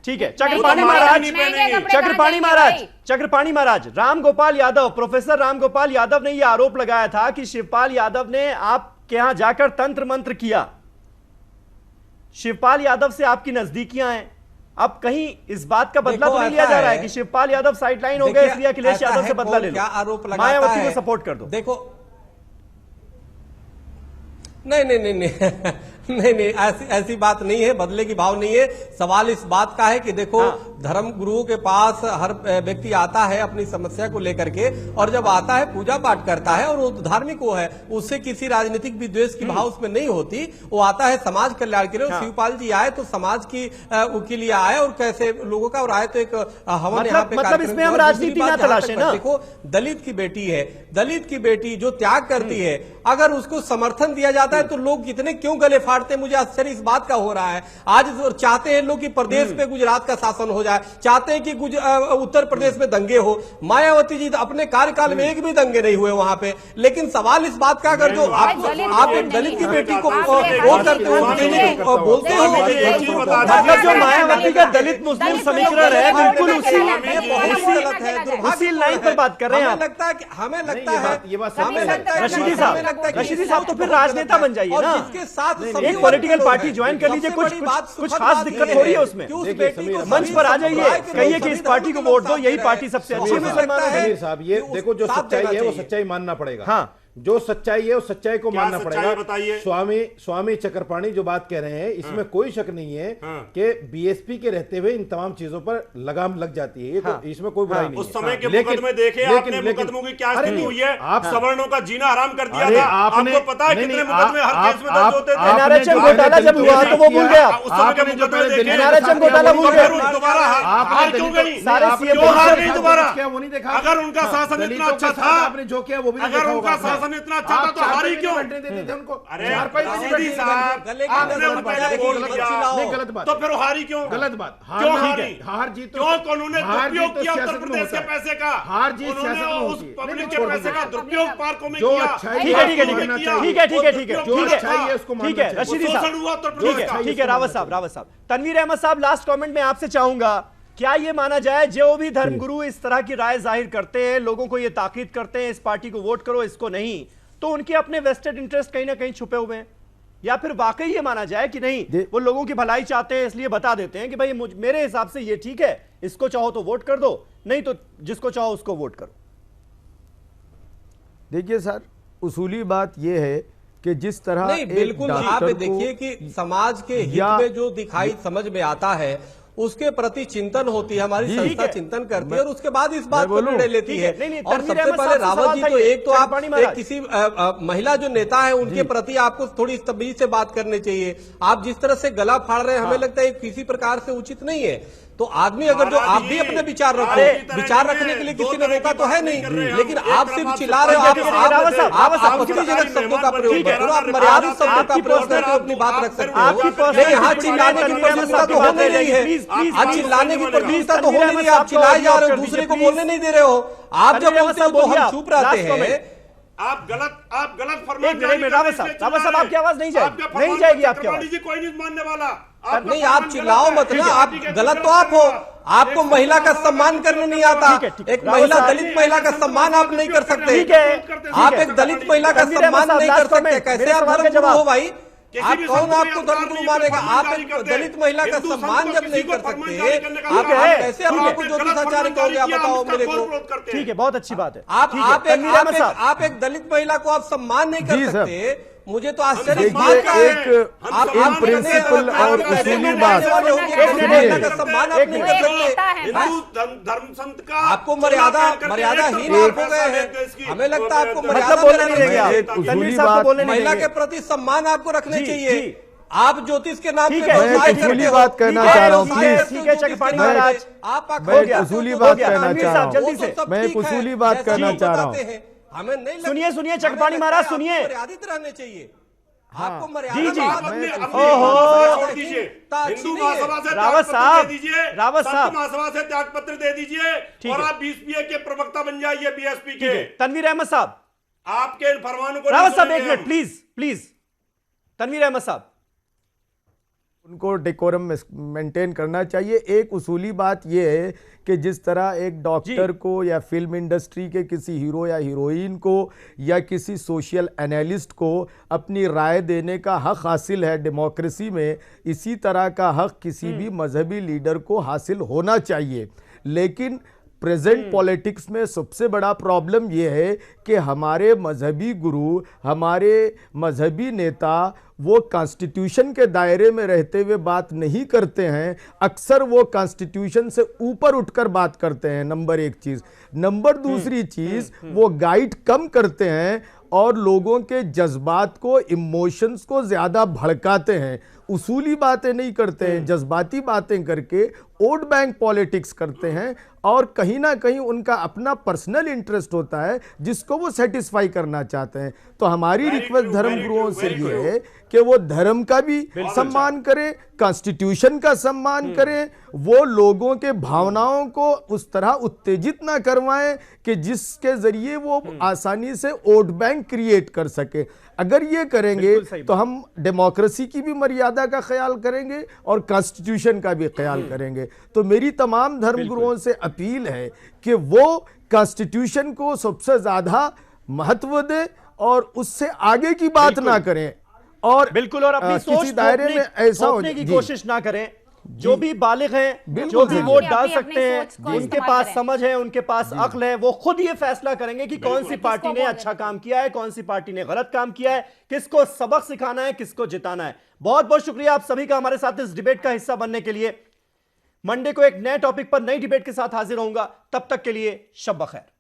ठीक है। नहीं, चक्रपाणी तो महाराज, महंगे कपड़े कहाँ चक्रपाणी जाएंगे महाराज, भाई? चक्रपाणी महाराज, रामगोपाल यादव, प्रोफेसर रामगोपाल यादव ने यह आरोप लगाया था कि शिवपाल यादव ने आपके यहां जाकर तंत्र मंत्र किया। शिवपाल यादव से आपकी नजदीकियां हैं, अब कहीं इस बात का बदला तो नहीं लिया जा रहा है कि शिवपाल यादव साइडलाइन हो गए इसलिए अखिलेश यादव से बदला ले लो, क्या आरोप लगाता मायावती है? को सपोर्ट कर दो। देखो, नहीं नहीं नहीं नहीं नहीं नहीं, ऐसी बात नहीं है, बदले की भाव नहीं है। सवाल इस बात का है कि देखो, धर्म गुरुओं के पास हर व्यक्ति आता है अपनी समस्या को लेकर के, और जब आता है पूजा पाठ करता है और वो धार्मिक वो है, उससे किसी राजनीतिक विद्वेष की भाव उसमें नहीं होती। वो आता है समाज कल्याण के लिए। शिवपाल जी आए तो समाज की के लिए आए, और कैसे लोगों का, और आए तो एक हवन यहाँ पे मतलब इसमें हम राजनीति ना तलाशें ना। देखो, दलित की बेटी है, दलित की बेटी जो त्याग करती है, अगर उसको समर्थन दिया जाता है तो लोग कितने क्यों गले फाड़ते हैं? मुझे आश्चर्य इस बात का हो रहा है। आज चाहते हैं लोग कि प्रदेश पे गुजरात का शासन हो जाए, चाहते हैं कि उत्तर प्रदेश में दंगे हो। मायावती जी अपने कार्यकाल में एक भी दंगे नहीं हुए वहां पे। लेकिन सवाल इस बात का, अगर जो आप एक दलित की बेटी को वो करते हो, बोलते हो, मतलब जो मायावती का दलित मुस्लिम समीकरण है, बिल्कुल उसी लाइन पर बात कर रहे हैं आप। हमें लगता है ये बात रशीदी साहब, तो फिर राजनेता बन जाइए ना, जिसके साथ एक पॉलिटिकल पार्टी ज्वाइन कर लीजिए, कुछ खास दिक्कत हो रही है उसमें, मंच पर आ जाइए, कहिए कि इस पार्टी को वोट दो, यही पार्टी सबसे अच्छी है मुसलमानों में। समीर साहब, ये देखो, जो सच्चाई है वो सच्चाई मानना पड़ेगा। हाँ, जो सच्चाई है उस सच्चाई को मानना पड़ेगा। बताइए। स्वामी चक्रपाणी जो बात कह रहे हैं, इसमें कोई शक नहीं है कि बीएसपी के रहते हुए इन तमाम चीजों पर लगाम लग जाती है, इसमें कोई बुराई नहीं है। उस समय के मुकदमे देखे आपने, मुकदमों की क्या स्थिति हुई है? आप सवर्णों का जीना हराम कर दिया था। आपको पता है कितने मुकदमे हर केस में दर्ज होते थे? एनआरएचएम घोटाला जब हुआ तो वो भूल गया, एनआरएचएम घोटाला भूल गया, दोबारा हार क्यों गई? सारे सीएम क्यों हार गई दोबारा? क्या वो नहीं देखा? अगर उनका शासन इतना अच्छा था, आपने जो किया वो भी अगर उनका शासन इतना अच्छा था तो हारी क्यों? उनको अरे रशीदी साहब, आपने उनको पहले बोल दिया, गलत बात, तो फिर वो हारी क्यों? गलत बात। क्यों हारी? हार जीत, क्यों उन्होंने दुरुपयोग किया उत्तर प्रदेश के पैसे का? हार जीत उन्होंने उस पब्लिक के पैसे का दुरुपयोग पार्कों में जो किया। अच्छा ठीक है, ठीक है, ठीक है, ठीक है, ठीक है, ठीक है, जो ठीक अच्छा है उसको है, मानना ठीक है, चाहिए। रशीदी शोषण साहब, हुआ उत्तर ठीक प्रदेश का। है, ठीक है, रावत साहब, तनवीर अहमद साहब, लास्ट कमेंट में आपसे चाहूंगा, क्या ये माना जाए जो भी धर्मगुरु इस तरह की राय जाहिर करते हैं, लोगों को ये ताकीद करते हैं इस पार्टी को वोट करो, इसको नहीं, तो उनके अपने वेस्टेड इंटरेस्ट कहीं ना कहीं छुपे हुए हैं? या फिर वाकई ये माना जाए कि नहीं, वो लोगों की भलाई चाहते हैं इसलिए बता देते हैं कि भाई मेरे हिसाब से ये ठीक है, इसको चाहो तो वोट कर दो, नहीं तो जिसको चाहो उसको वोट करो? देखिए सर, उसूली बात यह है कि जिस तरह नहीं, बिल्कुल आप देखिए कि समाज के हित में जो दिखाई समझ में आता है उसके प्रति चिंतन होती है, हमारी संस्था चिंतन करती है और उसके बाद इस बात को निर्णय लेती है। और सबसे पहले रावत जी, तो एक तो आप एक किसी महिला जो नेता है उनके प्रति आपको थोड़ी तमीज से बात करनी चाहिए। आप जिस तरह से गला फाड़ रहे हैं, हमें लगता है किसी प्रकार से उचित नहीं है। तो आदमी अगर जो आप भी अपने विचार रखो, विचार रखने के लिए किसी ने रोका तो है नहीं, लेकिन आप सिर्फ चिल्ला रहे हो, आप आपत्तिजनक शब्दों का प्रयोग कर रहे हो, आप मर्यादित शब्दों का प्रयोग करके अपनी बात रख सकते हो, लेकिन यहाँ चिल्लाने की प्रतियोगिता तो होने नहीं है। आज चिल्लाने की प्रतियोगिता तो होने नहीं, आप चिल्लाए जा रहे हो, दूसरे को बोलने नहीं दे रहे हो। आप जब बोलते हो तो हम चुप रहते हैं। आप गलत फरमान रावत साहब, आपकी आवाज नहीं जाएगी, आपकी आवाज कोई नहीं मानने वाला। नहीं, आप चिल्लाओ मत ना, आप गलत तो आप हो, आपको महिला का सम्मान करने नहीं आता। एक महिला, दलित महिला का सम्मान आप नहीं कर सकते, आप एक दलित महिला का सम्मान नहीं कर सकते, कैसे आप धर्मगुरु हो भाई? आप कौन आपको धर्मगुरु मानेगा? आप एक दलित महिला का सम्मान जब नहीं कर सकते, आप कैसे अपने को ज्योतिषाचार्य कहोगे? आप बताओ मेरे को। ठीक है, बहुत अच्छी बात है। आप एक दलित महिला को आप सम्मान नहीं कर सकते, मुझे तो आश्चर्य एक प्रिंसिपल और उसूली बात, धर्म संत का आपको मर्यादाहीन आप हो गए हैं। हमें लगता है आपको मर्यादा उसूली बात, महिला के प्रति सम्मान आपको रखने चाहिए। आप ज्योतिष के नाम पे उसूली बात कहना चाह रहा हूँ, प्लीज। ठीक है चक्रपाणी महाराज, मैं उसूली बात कहना चाह रहा हूँ, मैं एक उसूली बात कहना चाह रहा हूँ। हमें नहीं, सुनिए चक्रपाणी महाराज, सुनिए, मर्यादित रहने चाहिए। आपको मर्यादा जी, जी। आप अपने ओहो। छोड़ दीजिए, हिंदू महासभा से रावत त्यागपत्र साहब, दे दीजिए, रावत संत साहब। महासभा से त्यागपत्र दे दीजिए ठीक और है। आप बीएसपी के प्रवक्ता बन जाइए, बीएसपी ठीक के। है, तनवीर अहमद साहब, आपके फरमानों को रावत नहीं साहब एक सुनेंगे मिनट हम। Please please. तनवीर अहमद साहब, उनको डेकोरम मेंटेन करना चाहिए। एक उसूली बात यह है कि जिस तरह एक डॉक्टर को या फिल्म इंडस्ट्री के किसी हीरो या हीरोइन को या किसी सोशल एनालिस्ट को अपनी राय देने का हक हासिल है डेमोक्रेसी में, इसी तरह का हक किसी भी मजहबी लीडर को हासिल होना चाहिए। लेकिन प्रेजेंट पॉलिटिक्स में सबसे बड़ा प्रॉब्लम यह है कि हमारे मजहबी गुरु, हमारे मजहबी नेता वो कॉन्स्टिट्यूशन के दायरे में रहते हुए बात नहीं करते हैं। अक्सर वो कॉन्स्टिट्यूशन से ऊपर उठकर बात करते हैं, नंबर एक चीज़। नंबर दूसरी चीज़, वो गाइड कम करते हैं और लोगों के जज्बात को, इमोशंस को ज़्यादा भड़काते हैं। उसूली बातें नहीं करते हैं, जज्बाती बातें करके वोट बैंक पॉलिटिक्स करते हैं और कहीं ना कहीं उनका अपना पर्सनल इंटरेस्ट होता है जिसको वो सेटिस्फाई करना चाहते हैं। तो हमारी रिक्वेस्ट धर्म गुरुओं से ये है कि वो धर्म का भी सम्मान करें, कॉन्स्टिट्यूशन का सम्मान करें, वो लोगों के भावनाओं को उस तरह उत्तेजित ना करवाएं कि जिसके जरिए वो आसानी से वोट बैंक क्रिएट कर सके। अगर ये करेंगे तो हम डेमोक्रेसी की भी मर्यादा का ख्याल करेंगे और कॉन्स्टिट्यूशन का भी ख्याल करेंगे। तो मेरी तमाम धर्म गुरुओं से अपील है कि वो कॉन्स्टिट्यूशन को सबसे ज्यादा महत्व दें और उससे आगे की बात ना करें और बिल्कुल, और अपनी सोच किसी दायरे में ऐसा थोपने की जी। कोशिश ना करें। जो भी बालिग हैं, जो भी सही वोट है। डाल अपनी सकते हैं, सोच को उनके इस्तेमाल पास करें। समझ है, उनके पास अक्ल है, वो खुद ये फैसला करेंगे कि कौन सी पार्टी ने किसको अच्छा वोट काम किया है, कौन सी पार्टी ने गलत काम किया है, किसको सबक सिखाना है, किसको जिताना है। बहुत बहुत शुक्रिया आप सभी का हमारे साथ इस डिबेट का हिस्सा बनने के लिए। मंडे को एक नए टॉपिक पर नई डिबेट के साथ हाजिर होऊंगा, तब तक के लिए शब बखैर।